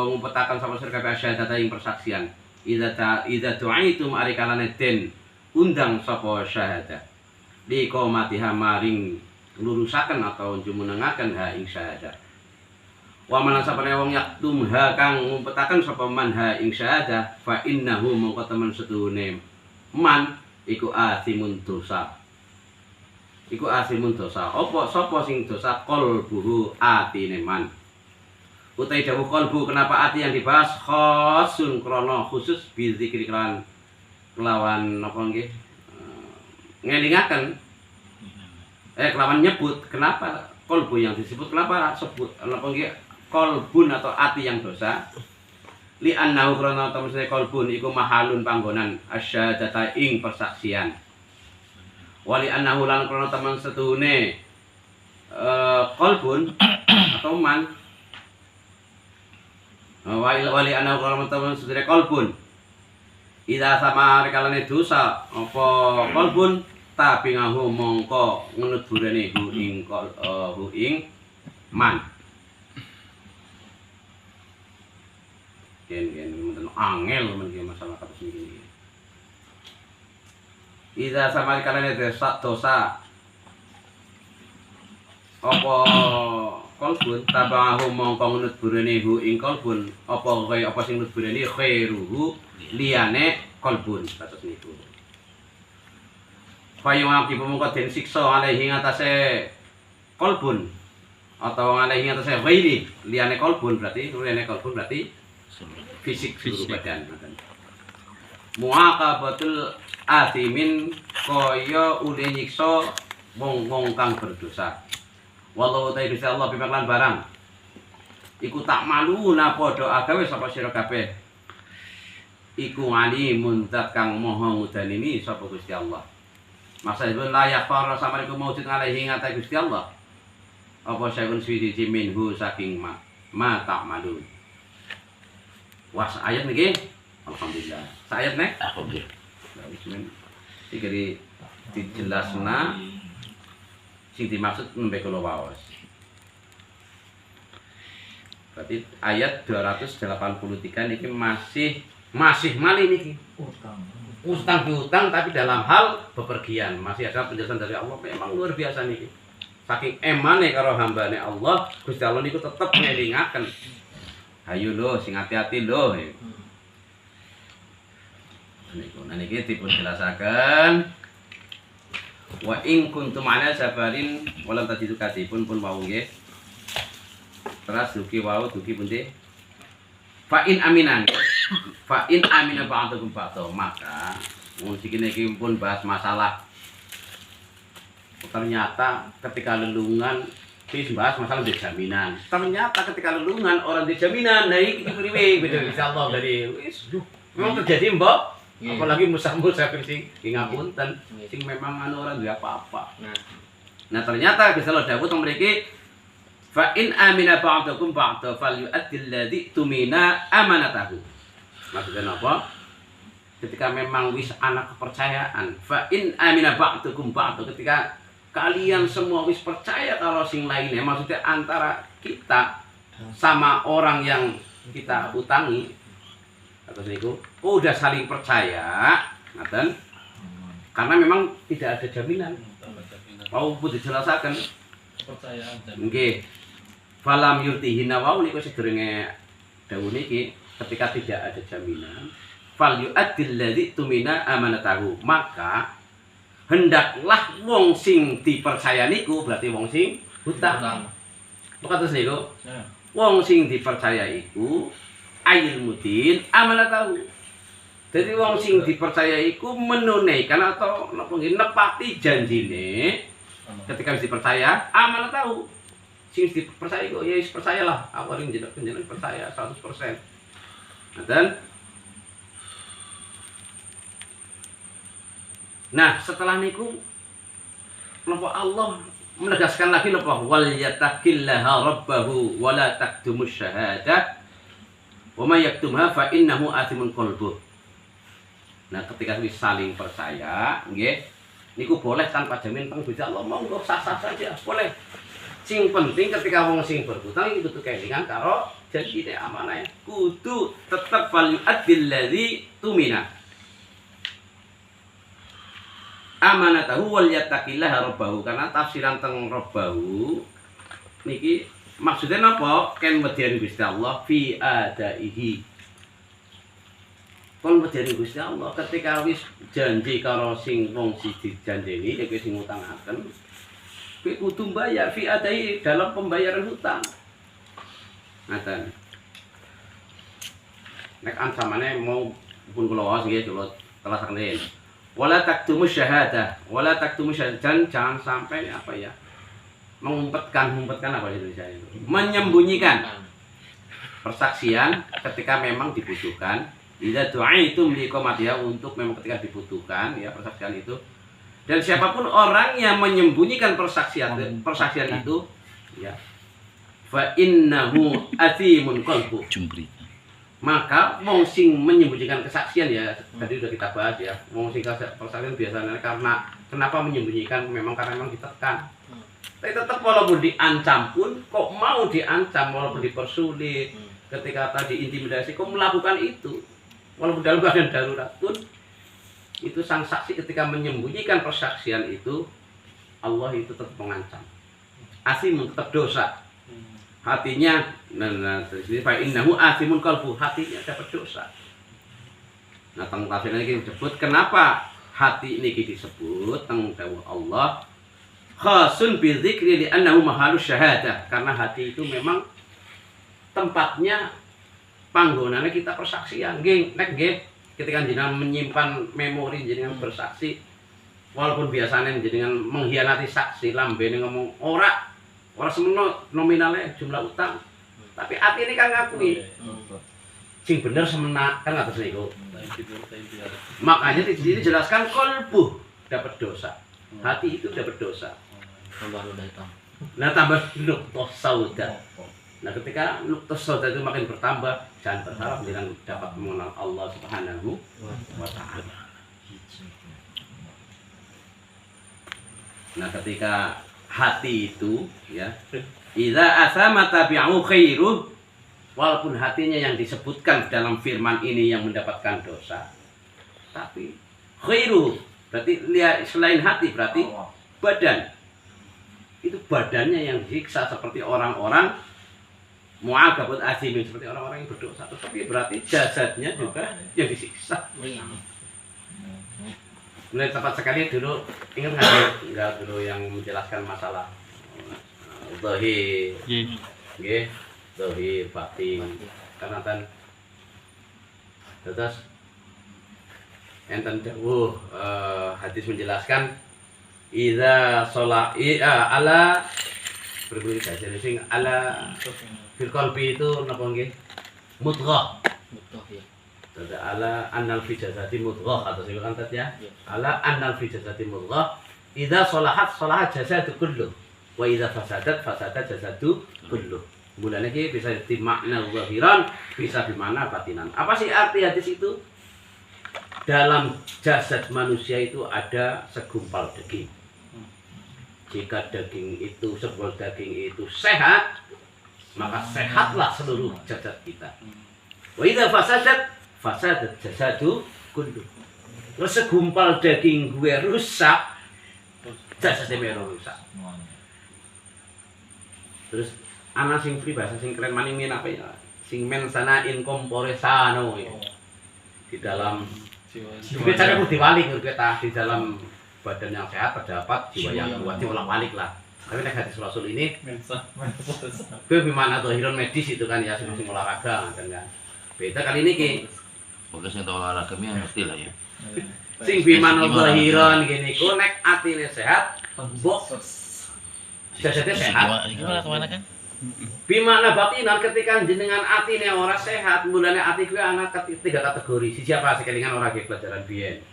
ngumpetaken sapa sira kabeh syahadata ing persaksian idza tu'itum ari kalane den undang sapa syahadah li qomatiha maring lurusaken atau jumenengaken ha ing syahadah. Wa man sapane wong yaktumha kang ngumpetaken sapa man ha ing syahadah fa innahu mongko temen setuhune man iku asimun dosa. Iku asimun dosa. Apa sapa sing dosa qalbuhu atine man. Utai dawuh qalbu kenapa ati yang dibahas khasun krana khusus bi zikri kelawan napa nggih ngelingaken kelawan nyebut kenapa qalbu yang disebut kenapa sebut napa nggih kolbun atau ati yang dosa li annahu krana temene kolbun iku mahalun panggonan asyhadata ing persaksian wali annahu lan krana temen setuhune kolbun atau man wali annahu krana temen setuhune kolbun ida sama rekalane dosa apa kolbun tapi ngahu mongko ngenut burene hu ing man gen menten angel men masalah kados niki. Iza samari kalane dosa apa kolbun tabahu mongko nut burene hu ing kolbun apa kaya apa sing nut burene khairuhu liyane kolbun kados niku payung aki mongko den siksa alaihi ngatase kolbun atau alaihi ngatase ghairi liyane kolbun berarti fisik seluruh badan muaqabatul athimin kaya ule nyiksa wong-wong kang berdosa. Wallahu ta'ala Gusti Allah bimaklan barang. Iku tak maluna padha agawe sapa sira kabeh. Iku alimun zat kang maha ngudanini sapa Gusti Allah. Maksudipun layak para samariku maujud alaihi ngata Gusti Allah. Apa sayun swiji minhu saking ma tak malun. Was ayat niki. Alhamdulillah. Sayat nek? Alhamdulillah. Iki dijelasna sing dimaksud nembe kula waos. Berarti ayat 283 niki masih malih niki. Utang piutang tapi dalam hal bepergian. Masih ada penjelasan dari Allah memang luar biasa niki. Saking emane karo hambane Allah, Gusti Allah niku tetep ngelingaken. Ayo lho sing hati-hati lho. Niku niki dipun jelasaken. Wa in kuntum ala safarin walam tajidu katipun pun wau nggih. Terus duki wau duki pundi? Fa in aminan. Fa in amina ba'dukum ba'du maka musik iki pun bahas masalah ternyata ketika lelungan wis bahas masalah jaminan. Ternyata ketika lelungan orang dijaminan. Nah iki priwe beda insyaallah dari wis memang terjadi mbok. Apalagi musafir sing ngapunten sing memang anu ora duwe apa-apa. Nah ternyata Gusti Allah dawuh teng mriki fa in amina ba'dukum ba'da falyu'addi alladhi tumina amanatahu. Maksudnya apa? Ketika memang wis ana kepercayaan, fa in amina ba'dukum ba'da ketika kalian semua wis percaya kalau sing lainnya maksudnya antara kita sama orang yang kita utangi atau niku udah saling percaya ngaten karena memang tidak ada jaminan mau pun dijelasaken kepercayaan nggih falam yurtihina wau niku sedurunge dawuh niki ketika tidak ada jaminan fal yu'addil ladzi tumina amanatahu maka hendaklah wong sing dipercaya niku berarti wong sing hutang maka terus niku wong sing dipercaya iku ayil mudin amanatahu. Jadi wong sing dipercaya iku menunaikan atau nepati janjine ketika wis dipercaya amanatahu. Sing dipercaya iku ya wis percayalah, aku ring jenengan percaya 100%. Nah, setelah niku napa Allah menegaskan lagi napa wal yattaqillaha rabbahu wa la taktumus syahadah wa may yaktumha fa innahu athimun qalbuh. Nah, ketika wis saling percaya, nggih, niku boleh tanpa jamin teng Gusti Allah, monggo sah-sah saja, boleh. Sing penting ketika wong sing berhutang iki kudu kelingan karo janjine amanah. Kudu tetep fal yu'addil ladzi tumina. Amanatahu wal yattaqillaha rabbahu karena tafsiran teng rabbahu niki maksudnya napa? Ken medeni Gusti Allah fi adaihi. Kon medeni Gusti Allah ketika wis janji karo sing wong siji janjeni nek sing ngutangaken kowe kudu bayar fi adaihi dalam pembayaran hutang. Ngaten. Nek ansamane mau pun kula waos nggih kula telasaken. Wala taktumus syahadah, wala taktumus syahadah jangan sampai apa ya? Mengumpetkan apa Indonesia itu? Menyembunyikan persaksian ketika memang dibutuhkan. Idza du'aitum liqamatiha untuk memang ketika dibutuhkan ya persaksian itu. Dan siapapun orang yang menyembunyikan persaksian itu ya fa innahu athimun qalbu. Maka wong sing menyembunyikan kesaksian ya tadi sudah kita bahas ya. Wong sing persaksian biasanya karena kenapa menyembunyikan memang karena memang ditekan. Tapi tetap walaupun diancam pun kok mau diancam walaupun dipersulit ketika tadi intimidasi kok melakukan itu walaupun dalam keadaan darurat pun itu sang saksi ketika menyembunyikan persaksian itu Allah itu tetap mengancam asim tetap dosa hatinya nah ini fa innahu athimun qalbu, hatinya dapat dosa. Nah teng tafsir ini disebut kenapa hati ini disebut teng dawuh Allah khasun bi dzikri li annahu mahalus syahadah, karena hati itu memang tempatnya panggonane kita persaksian nggih nek nggih ketika jenengan menyimpan memori jenengan bersaksi walaupun biasanya jenengan mengkhianati saksi lambene ngomong ora semeno nominalnya jumlah utang tapi hati ini kan ngakui sing bener semena kan atas niku. Makanya di sini dijelaskan kolbu dapat dosa, hati itu dapat dosa. Nah tambah nuktoh sauda. Nah ketika nuktoh sauda itu makin bertambah, jangan berharap dengan dapat mengenal Allah Subhanahu wa Ta'ala. Nah ketika hati itu ya idza asama tabi'u khairu, walaupun hatinya yang disebutkan dalam firman ini yang mendapatkan dosa, tapi khairu berarti lihat selain hati berarti badan, itu badannya yang disiksa seperti orang-orang mu'agabut asimin, seperti orang-orang yang berdosa, tetapi berarti jasadnya juga yang disiksa. Mulai tepat sekali dulu ingat nggak dulu yang menjelaskan masalah zahir, nggih, zahir batin, karena terus enten dawuh hadis menjelaskan idza sholat ala berbeda saja sing ala fil qalbi itu napa nggih mudghah ada ala annal fi jasadi mudghah atau sing kan tadi ya ala annal fi jasadi mudghah idza sholahat jasadu kullu wa idza fasadat jasadu kullu. Mulane iki bisa dimakna zahiran bisa dimana batinan. Apa sih arti hadis itu? Dalam jasad manusia itu ada segumpal daging. Jika daging itu segumpal daging itu sehat, maka sehatlah seluruh jasad kita. Wa idza fasadat jasadu kullu. Terus segumpal daging gue rusak, jasadnya rusak. Terus ana sing pribahasa sing keren maning men apa ya? Sing men sana in compore sano ya. Di dalam jiwa cara diwalik kita di dalam badan yang sehat terdapat jiwa yang kuat, diulang-walik lah. Tapi nek hadis Rasul ini itu gimana zahiran medis itu kan ya sing olahraga kan ya. Beda kali ini ki. Pokoknya sing olahraga mi ngerti lah ya. Sing bimana zahiran gini ku nek atine sehat, mbok jasadnya sehat. Gimana kemana kan? Bimana batinan ketika jenengan atine ora sehat, mulane ati kuwi ana tiga kategori. Siji apa sekelingan ora ge pelajaran biyen.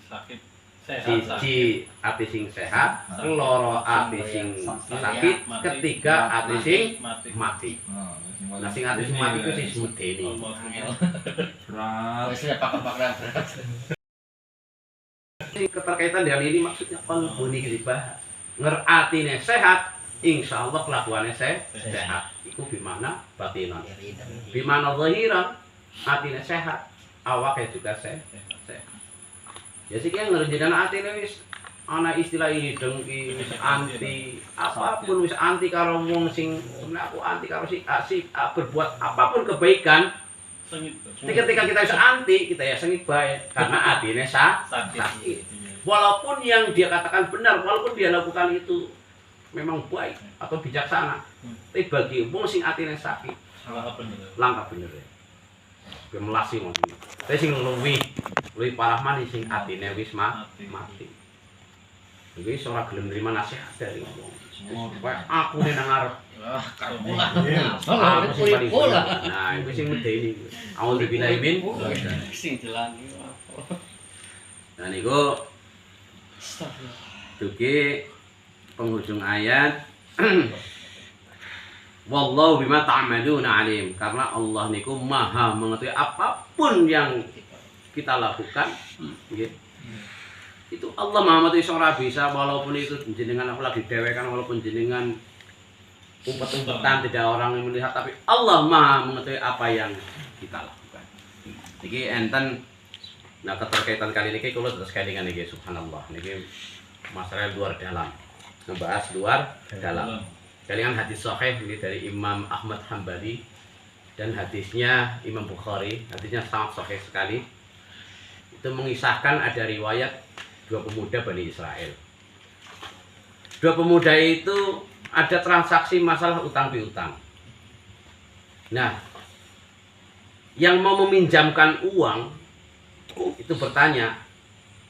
Sakit. Siji ati sing sehat, loro ati sing sakit, ketiga ati sing mati. Nah sing ati sing mati ku sing medeni. Berat. Keterkaitan dengan ini maksudnya qalbu niki dibahas. Ngeratine sehat, insya Allah kelakuannya sehat. Iku bimana batinan. Bimana zahiran, atine sehat, awaknya juga sehat. Ya sih kan ngerjain atine wis ana istilah ini dengki wis anti apapun wis anti karo wong sing sebenarnya aku anti karo si berbuat apapun kebaikan. Ketika kita bisa anti, kita ya sengit baik karena atine sakit. Walaupun yang dia katakan benar, walaupun dia lakukan itu memang baik atau bijaksana, tapi bagi wong sing atine sakit, langkah bener ya. Gemelasi ngono. Tapi sing luwih parah maneh sing atine wis mati. Iki ora gelem nrimo nasihat dari wong. Aku ning nang arep. Nah, itu sing medeni. Awal dibilaimin Sing jelani. nah niku dugi penghujung ayat wallahu bima ta'maluna alim, karena Allah niku maha mengetahui apapun yang kita lakukan nggih. Itu Allah maha mengetahui ora bisa walaupun itu jenengan apalagi dewekan walaupun jenengan umpet-umpetan tidak orang yang melihat, tapi Allah maha mengetahui apa yang kita lakukan. Niki enten nah keterkaitan kali ini kalau terus kaitan niki subhanallah niki masalah luar dalam, ngebahas luar dalam. Kalian hadis sahih ini dari Imam Ahmad Hambali dan hadisnya Imam Bukhari, hadisnya sangat sahih sekali. Itu mengisahkan ada riwayat dua pemuda Bani Israel. Dua pemuda itu ada transaksi masalah utang piutang. Nah, yang mau meminjamkan uang itu bertanya,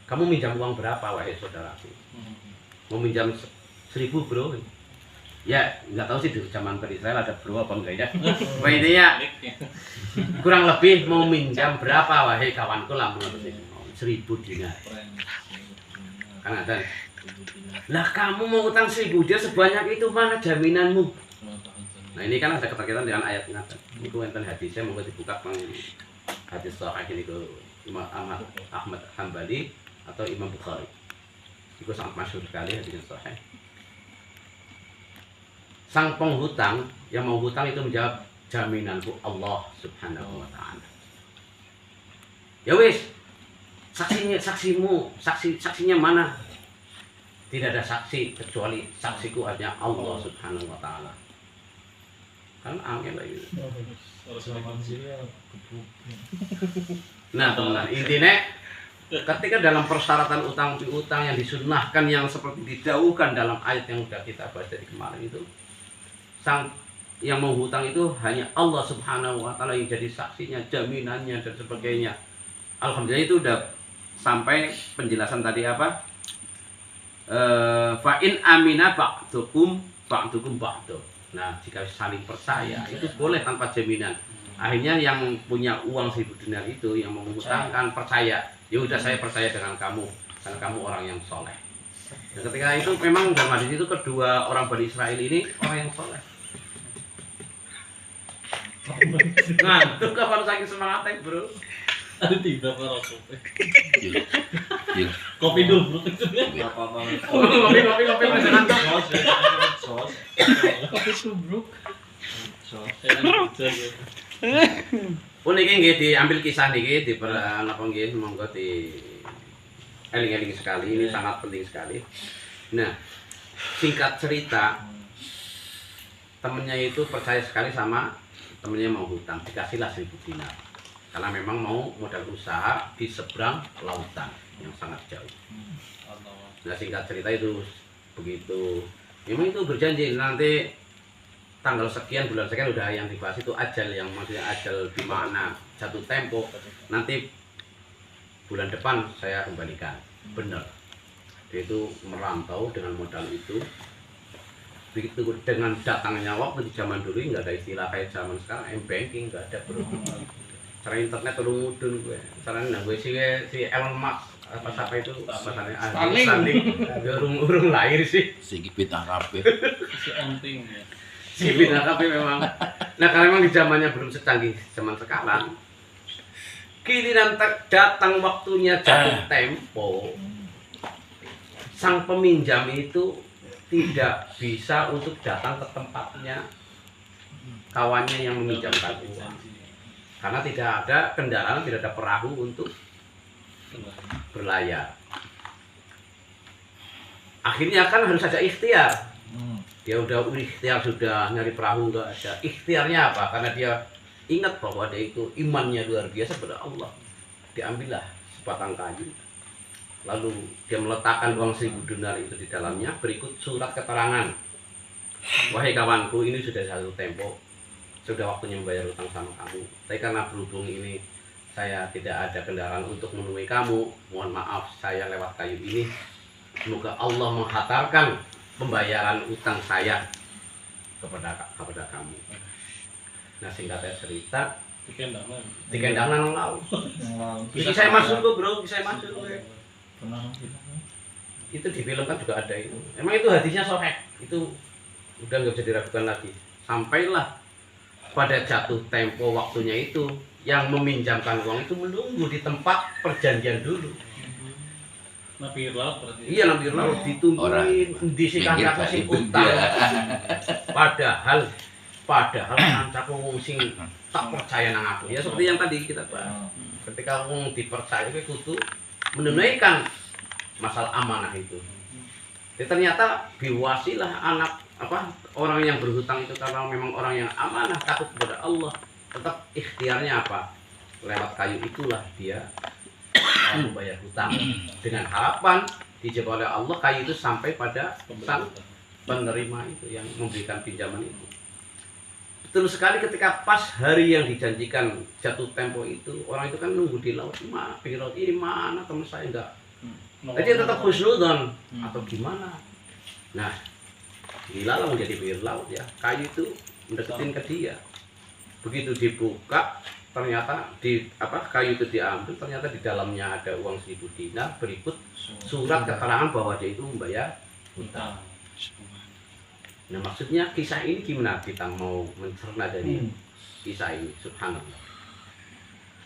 kamu minjam uang berapa wahai saudaraku? Mau minjam 1.000 bro? Ya nggak tahu sih di zaman Bani Israel ada bro apa enggak ya. Intinya kurang lebih mau minjam berapa wahai kawanku lah, 1.000 dinar. Kan ada. Lah kamu mau utang 1.000 dia sebanyak itu, mana jaminanmu? Nah ini kan ada keterkaitan dengan ayat ini. Itu enten hadisnya monggo dibuka pang hadis sahih ini ke Imam Ahmad Hambali atau Imam Bukhari. Itu sangat masyhur sekali hadisnya sahih. Sang penghutang yang mau hutang itu menjawab, jaminanku Allah Subhanahu wa taala. Ya wis, saksinya mana? Tidak ada saksi kecuali saksiku hanya Allah Subhanahu wa taala. Kan angin lagi. Nah, teman-teman, intinya ketika dalam persyaratan utang piutang yang disunnahkan yang seperti didahulukan dalam ayat yang sudah kita bahas dari kemarin itu, sang yang mau hutang itu hanya Allah Subhanahu wa taala yang jadi saksinya, jaminannya dan sebagainya. Alhamdulillah itu udah sampai penjelasan tadi apa? Fa in amina ba'dukum ba'du. Nah, jika saling percaya itu boleh tanpa jaminan. Akhirnya yang punya uang 1.000 dinar itu yang menghutangkan percaya. Ya udah saya percaya dengan kamu karena kamu orang yang soleh. Dan ketika itu memang dalam hadis itu kedua orang Bani Israel ini orang yang soleh. Ngantuk kapan saking semangatnya bro. Ada tiga para kopi. Iya. Kopi dulu. Kopi masih ngantuk. Kopi subruk. Pun iki nggih diambil kisah niki di napa nggih monggo di eling-eling sekali, ini sangat penting sekali. Nah, singkat cerita temennya itu percaya sekali sama temennya mau hutang, dikasihlah 1.000 dinar. Karena memang mau modal usaha di seberang lautan yang sangat jauh. Nah, singkat cerita itu begitu. Memang itu berjanji nanti tanggal sekian bulan sekian udah yang dibahas itu ajal, yang maksudnya ajal di mana jatuh tempo. Nanti bulan depan saya kembalikan. Benar. Dia itu merantau dengan modal itu. Begitu dengan datangnya waktu di zaman dulu nggak ada istilah kayak zaman sekarang banking, nggak ada bro. Cara internet terlalu mudun gue. Caranya gue si Elon Musk apa siapa itu apa Starlink. Urung lahir sih. Segi bid'ah kabeh. Si onting ya. Si bid'ah kabeh memang. Nah, karena memang di zamannya belum secanggih zaman sekarang. Giliran datang waktunya jatuh tempo. Sang peminjam itu tidak bisa untuk datang ke tempatnya kawannya yang meminjamkan uang. Karena tidak ada kendaraan, tidak ada perahu untuk berlayar. Akhirnya kan harus ada ikhtiar. Dia udah ikhtiar, sudah nyari perahu nggak ada. Ikhtiarnya apa? Karena dia ingat bahwa dia itu imannya luar biasa pada Allah. Diambillah sebatang kayu. Lalu dia meletakkan uang 1.000 dinar itu di dalamnya. Berikut surat keterangan. Wahai kawanku, ini sudah satu tempo. Sudah waktunya membayar utang sama kamu. Tapi karena berhubung ini saya tidak ada kendaraan untuk menemui kamu, mohon maaf saya lewat kayu ini. Semoga Allah menghantarkan pembayaran utang saya kepada kamu. Nah, singkatnya cerita, dikendangan laut. Bisa saya masuk tuh bro, bisa saya masuk. Itu di film kan juga ada itu. Emang itu hadisnya sahih. Itu udah nggak bisa diragukan lagi. Sampailah pada jatuh tempo waktunya itu, yang meminjamkan uang itu menunggu di tempat perjanjian dulu. Nabi laut berarti. Iya, nabi laut ditungguin disikan kasih utang. Padahal kancaku wong sing tak percaya nang aku. Ya seperti yang tadi kita bahas. Ketika wong dipercaya kowe kudu menunaikan masalah amanah itu. Ternyata biwasilah orang yang berhutang itu kalau memang orang yang amanah takut kepada Allah, tetap ikhtiarnya apa? Lewat kayu itulah dia membayar hutang dengan harapan dijawab oleh Allah kayu itu sampai pada sang penerima itu yang memberikan pinjaman itu. Betul sekali ketika pas hari yang dijanjikan jatuh tempo itu, orang itu kan nunggu di laut, pinggir laut ini mana teman saya enggak. Jadi tetap husnudzon atau gimana. Nah, dilalang menjadi pinggir laut ya, kayu itu mendeketin ke dia. Begitu dibuka, ternyata kayu itu diambil, ternyata di dalamnya ada uang 1000 dinar berikut surat keterangan bahwa dia itu membayar hutang. Nah, maksudnya kisah ini gimana kita mau mencerna dari kisah ini? Subhanallah.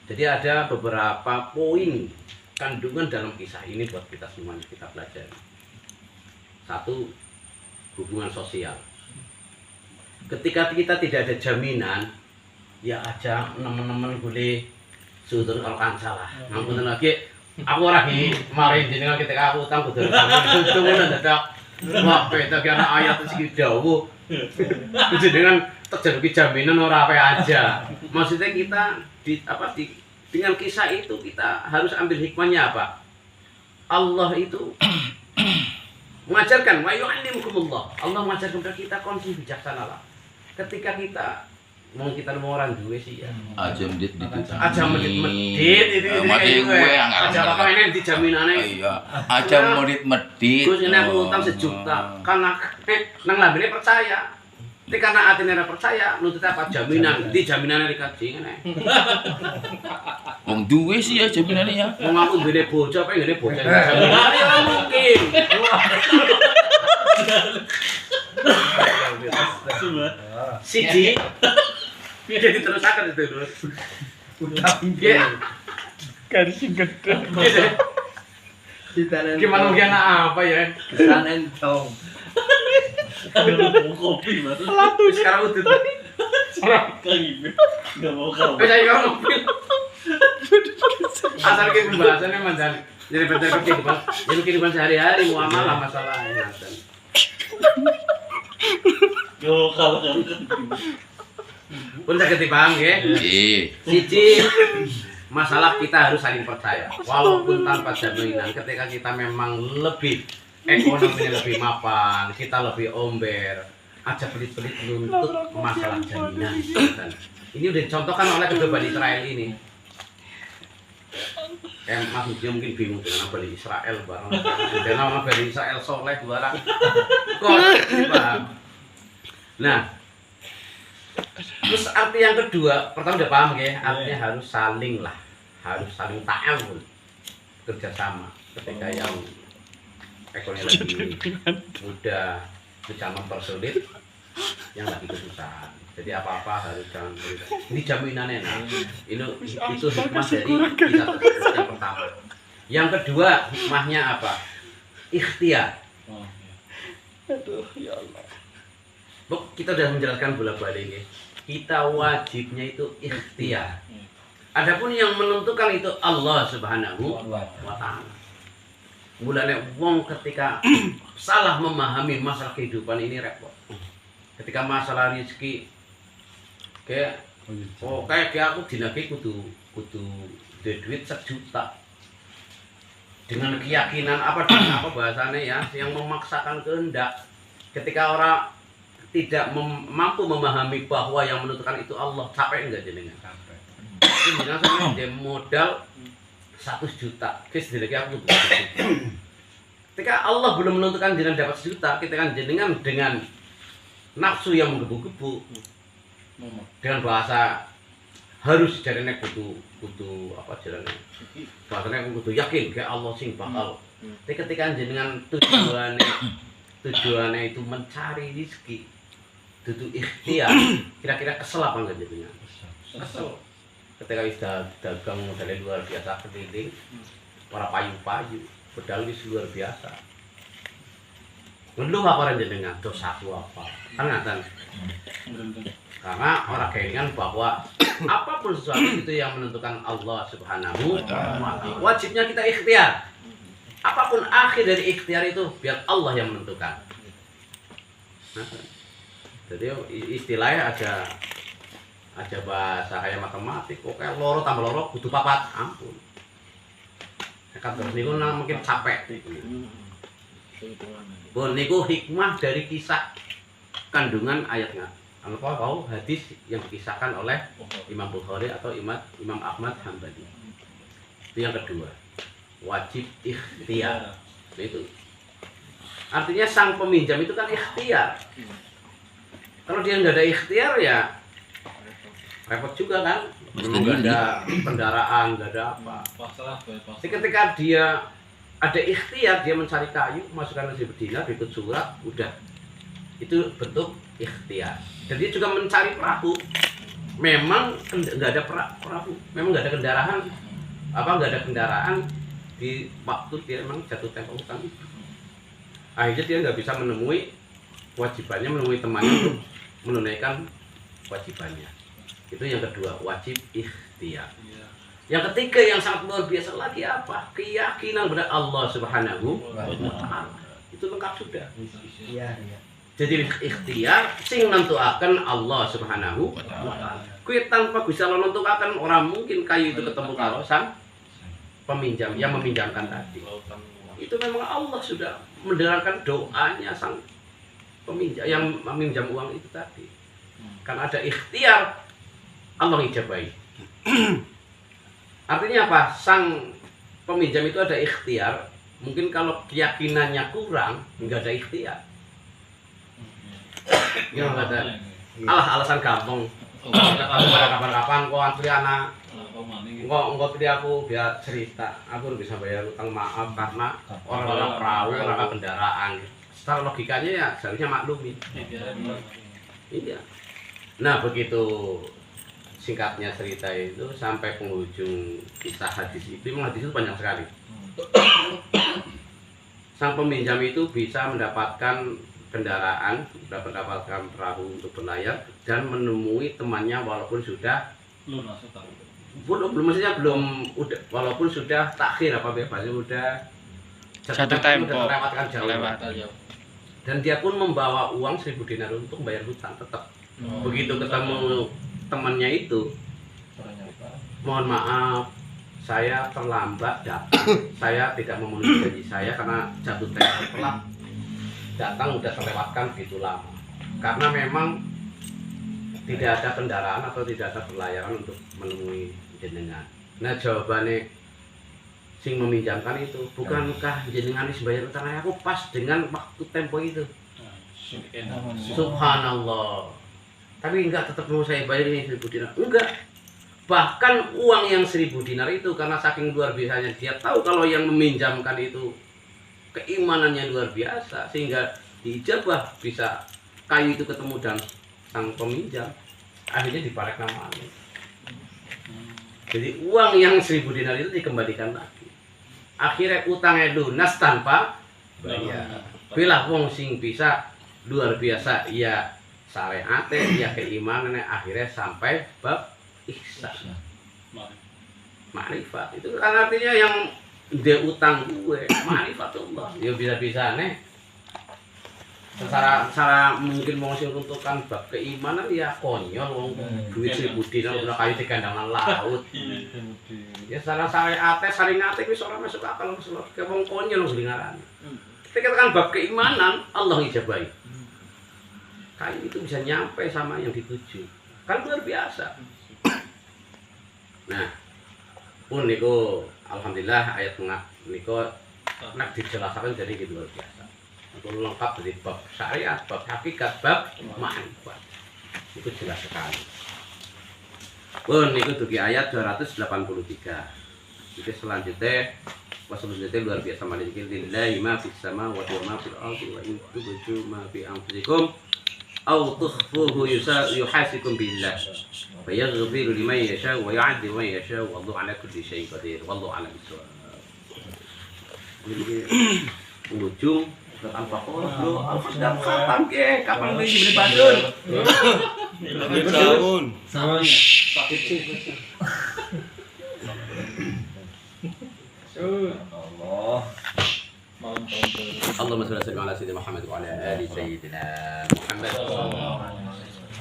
Jadi ada beberapa poin kandungan dalam kisah ini buat kita semuanya kita pelajari. Satu, hubungan sosial. Ketika kita tidak ada jaminan, ya aja teman-teman boleh sudut kalau kanca lah. Ngapunten lagi, aku lagi kemarin jenengan ketika aku utang kudu ngono dadak. Wah, beda kena ayat iki dawuh. Jenengan terjadi jaminan ora apa aja. Maksudnya kita dengan kisah itu kita harus ambil hikmahnya apa? Allah itu mengajarkan wa yu'allimukumullah. Allah mengajarkan kepada kita konsep bijaksana lah. Ketika kita mau orang duwe sih ya. Aja medit Aja medit itu mati gue yang aja apa ini dijaminane. Iya. Aja medit. Gus ini aku utang 1 juta. Karena nang lambene percaya. Tapi karena atine ora percaya, nuntut apa jaminan? Di jaminane dikaji ngene. Wong duwe sih ya jaminane ya. Wong aku ngene bocah apa ngene bocah. Jaminane ora mungkin. Siji. Jadi terus akan itu terus. Udah Kan sing gede. Gimana mungkin apa ya? Kesan entong. Mau kopi mas. Sekarang udah. Kali nggak mau kau. Saya kalau mobil. Asal ke pembahasannya mandan. Jadi betul kehidupan sehari-hari muamalah masalahnya. Yo kalau kan. Pun saya ketibang ya. Siji masalah kita harus saling percaya. Walaupun tanpa jaminan, ketika kita memang lebih ekonominya lebih mapan, kita lebih omber, aja pelit-pelit nuntut masalah jaminan. Dan ini udah dicontohkan oleh kedua Bani Israel ini. Mas Mutia mungkin bingung dengan Bani Israel barang. Dan nama Bani Israel soleh barang. Kok paham? Nah, terus arti yang kedua, pertama udah paham ya, artinya harus saling ta'awun, kerjasama. Ketika yang ekonomi lagi mudah bisa mempersulit, yang lagi kesusahan. Jadi apa-apa harus jangan ini jaminannya. Nah, itu hikmah dari kisah tersebut yang pertama. Yang kedua, hikmahnya apa? Ikhtiar. Aduh, ya Allah. Kita sudah menjelaskan bolak-balik ya. Kita wajibnya itu ikhtiar. Adapun yang menentukan itu Allah Subhanahu wa taala. Mulane wong ketika salah memahami masalah kehidupan ini repot. Ketika masalah rezeki kayak aku dinagi kudu duit 1 juta. Dengan keyakinan dengan apa bahasanya ya, yang memaksakan kehendak. Ketika orang tidak mampu memahami bahwa yang menentukan itu Allah, capek enggak jenengan? Capek. Jenengan sampai dia modal 100 juta, guys dilagi aku tuh. Ketika Allah belum menentukan jenengan dapat 1 juta, kita kan jenengan dengan nafsu yang menggebu-gebu, dengan bahasa harus jalannya kudu apa jalannya? Bahasanya kudu yakin kayak Allah sing bakal. Tapi ketika jenengan tujuannya itu mencari rezeki, itu ikhtiar, kira-kira kesel apa enggak jadinya? Kesel. Ketika sudah dagang modalnya luar biasa keliling, para payu-payu, pedal wis luar biasa. Ngeluh apa orang jenengan dosa aku apa? Kan ngaten. Karena orang kelingan bahwa apapun sesuatu itu yang menentukan Allah Subhanahu wa taala. Wajibnya kita ikhtiar. Apapun akhir dari ikhtiar itu biar Allah yang menentukan. Jadi istilahnya ada bahasa kayak matematik, oke loro tambah loro kudu papat, ampun. Kan terus niku mungkin capek. Bon niku hikmah dari kisah kandungan ayatnya. Apa kau hadis yang dikisahkan oleh Imam Bukhari atau Imam Ahmad Hambali. Itu yang kedua, wajib ikhtiar. Nah, itu artinya sang peminjam itu kan ikhtiar. Kalau dia nggak ada ikhtiar ya repot juga kan. Nggak ada kendaraan, nggak ada apa. Jadi ketika dia ada ikhtiar, dia mencari kayu, masukkan ke bedina, berikut surat, udah. Itu bentuk ikhtiar. Dan dia juga mencari perahu. Memang nggak ada perahu, memang nggak ada kendaraan, nggak ada kendaraan di waktu dia memang jatuh tempo hutang itu. Akhirnya dia nggak bisa menemui kewajibannya, menemui temannya untuk menunaikan kewajibannya. Itu yang kedua, wajib ikhtiar. Yang ketiga yang sangat luar biasa lagi apa? Keyakinan kepada Allah Subhanahu wa Ta'ala. Itu lengkap sudah. Jadi ikhtiar sing nentuaken Allah Subhanahu wa Ta'ala. Kuwi tanpa bisa nentuaken orang mungkin kayu itu ketemu karo sang peminjam yang meminjamkan tadi. Itu memang Allah sudah mendengarkan doanya sang peminjam yang meminjam uang itu tadi. Karena ada ikhtiar, Allah ijabahi. Artinya apa? Sang peminjam itu ada ikhtiar. Mungkin kalau keyakinannya kurang, nggak ada ikhtiar. Ya nggak ada. Alasan gampang. Kapan-kapan kau antri anak. Engkau tadi aku biar cerita. Aku udah bisa bayar utang maaf karena orang-orang perahu, orang kendaraan. Secara logikanya ya seharusnya maklumi. Iya. Nah begitu singkatnya cerita itu sampai penghujung kisah hadis itu, memang hadis itu banyak sekali. Sang peminjam itu bisa mendapatkan kendaraan, mendapatkan perahu untuk berlayar dan menemui temannya walaupun sudah walaupun sudah takhir apa bebasnya sudah Satu tempo. sudah terlewatkan jauh. Dan dia pun membawa uang 1000 dinar untuk bayar hutang tetap. Begitu ketemu temannya itu, mohon maaf, saya terlambat datang. Saya tidak memenuhi janji saya karena jatuh tempo telah datang udah terlewatkan begitu lama. Karena memang tidak ada kendaraan atau tidak ada pelayaran untuk menemui jenengan. Nah jawabannya sing meminjamkan itu, bukankah jenengan wis bayar utang aku pas dengan waktu tempo itu? Subhanallah. Tapi enggak, tetap mau saya bayar ini 1000 dinar. Enggak. Bahkan uang yang 1000 dinar itu karena saking luar biasanya dia tahu kalau yang meminjamkan itu keimanannya luar biasa sehingga diijabah bisa kayu itu ketemu dan sang peminjam. Akhirnya dibalik namanya. Jadi uang yang 1000 dinar itu dikembalikan lagi. Akhirnya utangnya lunas tanpa bayar. Bila wong sing bisa luar biasa ya syariat ya keimanan akhirnya sampai bab ihsan. Makrifat itu kan artinya yang dia utang gue makrifatullah. Ya bisa-bisa nih. Secara mungkin mau sing runtukan bab keimanan ya konyol wong duit 1000 dinar udah kayu di kandangan laut. Ya secara syariat syariat wis ora masuk akal ke wong konyol sing ngaran. Ketika kan bab keimanan Allah ijabahi. Kayu itu bisa nyampe sama yang dituju. Kan luar biasa. Nah, pun niku alhamdulillah ayat niku nak dijelaskan jadi gitu luar biasa. Itu lengkap dari bab syariat, bab hakikat, bab ma'rifat. Itu jelas sekali. Pun niku dugi ayat 283. Jadi selanjutnya luar biasa maliki lillahi ma fis sama wa ma fil ardi wa in tubdu ma fi anfusikum aw tukhfuhu yuhasikum billah fayaghfiru liman yasha wa yu'adhibu man yasha wallahu ala kulli syai'in qadir wallahu ala bisawab. Ujung tanpa kono sudah kapan ke kapan lagi beli badun Tahun. Allah. Malam tahun baru. اللهم صل وسلم على سيدنا محمد وعلى ال سيدنا محمد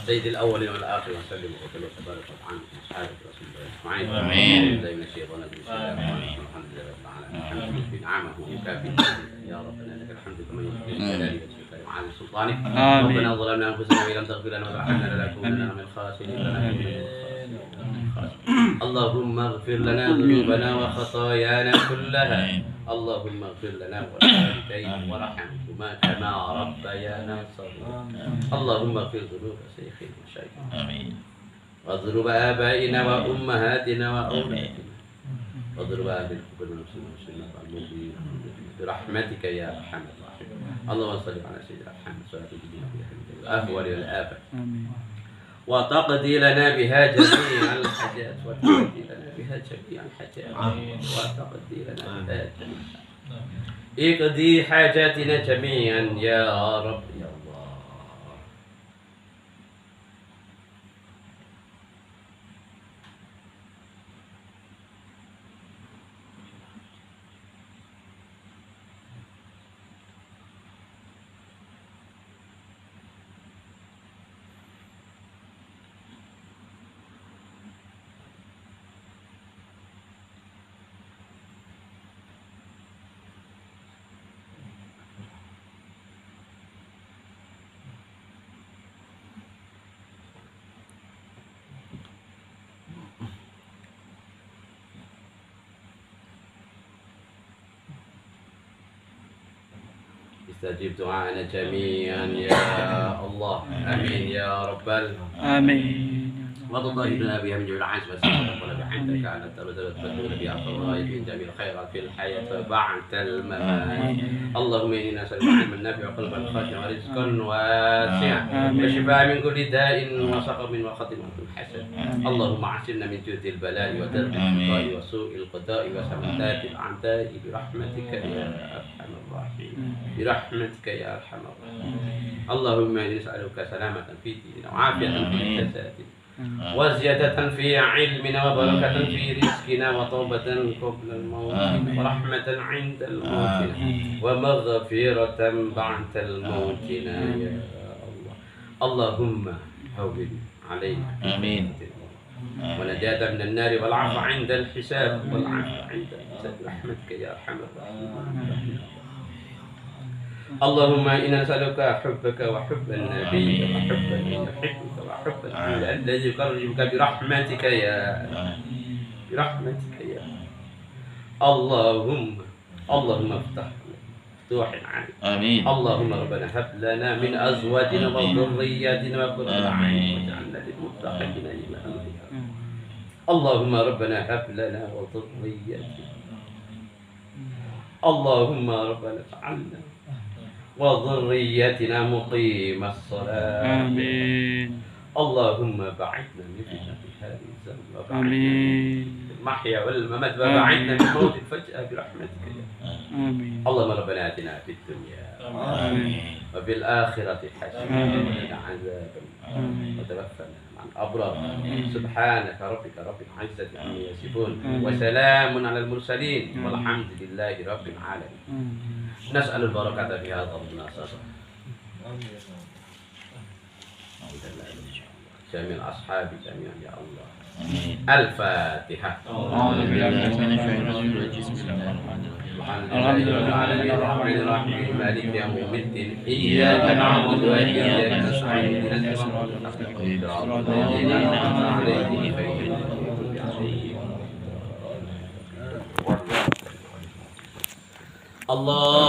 سيد الاولين والاخرين وسلم وبارك وانعم اصحابك رسول الله اجمعين. آمين. بالله من الشيطان الرجيم. الحمد لله رب العالمين. الحمد لله بنعمه وكافي يا ربنا لك الحمد كما يرضي جلاله وجهك وعلى سلطانه. ربنا ظلمنا انفسنا وان لم تغفر لنا وترحمنا لنكونن من الخاسرين. اللهم اغفر لنا ذنوبنا وخطايانا كلها. اللهم اغفر لنا ولوالدينا وارحمهما كما ربيانا صغيرا. اللهم اغفر ذنوب شيخنا وشيخنا آمين. وذنوب آبائنا وأمهاتنا وأولادنا وذنوب آبائنا والمسلمين والمؤمنين برحمتك يا أرحم الراحمين. اللهم صل على سيدنا محمد صلاة الدين والأهوال والآفات وتقضي لنا بها جميع الحاجات وتقضي لنا بها جميع الحاجات وتقضي لنا بها جميع اقضي حاجاتنا جميعا يا رب يا الله. استجب دعاءنا جميعا يا الله. امين يا رب آمين. وتطهرنا بها من جميع العجز والسلام بحمدك على تبدل بها الفضائل من جميع الخيرات في الحياه وبعد الممات. اللهم اني نسالك علما نافعا وقلبا خاشعا ورزقا واسعا وشفاء من كل داء وسقم وخطيئه حسن. اللهم عصمنا من جهد البلاء ودرب القضاء وسوء القضاء وسمتات الاعداء برحمتك يا ارحم الراحمين. برحمتك يا ارحم الراحمين. اللهم اني نسالك سلامه في ديننا وعافيه في جسدنا وزيادة في علمنا وبركة في رزقنا وتوبة قبل الموت ورحمة عند الموت ومغفرة بعد الموت يا الله. اللهم هون علينا آمين. ونجاة من النار والعفو عند الحساب والعفو عند الحساب برحمتك يا أرحم الراحمين. اللهم إنا نسألك حبك وحب النبي وحب من يحبك وحب الذي يقربك برحمتك يا برحمتك يا اللهم افتح مفتوح عليك. آمين. اللهم ربنا هب لنا من أزواجنا وذرياتنا قرة أعين واجعلنا للمتقين إماما. اللهم ربنا هب لنا وذرياتنا. اللهم ربنا اجعلنا وذريتنا مقيم الصلاة. آمين. اللهم بعدنا من فتنة هذه الزمن وبعدنا آمين. من المحيا والممات وبعدنا من موت الفجأة برحمتك يا آمين. اللهم ربنا آتنا في الدنيا آمين. وفي الآخرة حسنة وقنا عذاب آمين. وتوفنا مع الأبرار. سبحانك ربك رب العزة عما يصفون وسلام على المرسلين والحمد لله رب العالمين. نسأل البركة في هذا المناسبة. جميع الأصحاب جميعا يا الله. الفاتحة. أعوذ بالله من الشيطان الرجيم. بسم الله الرحمن الرحيم. الحمد لله رب العالمين الرحمن الرحيم مالك يوم الدين إياك نعبد وإياك نستعين اهدنا الصراط المستقيم صراط الذين أنعمت عليهم غير المغضوب عليهم. الله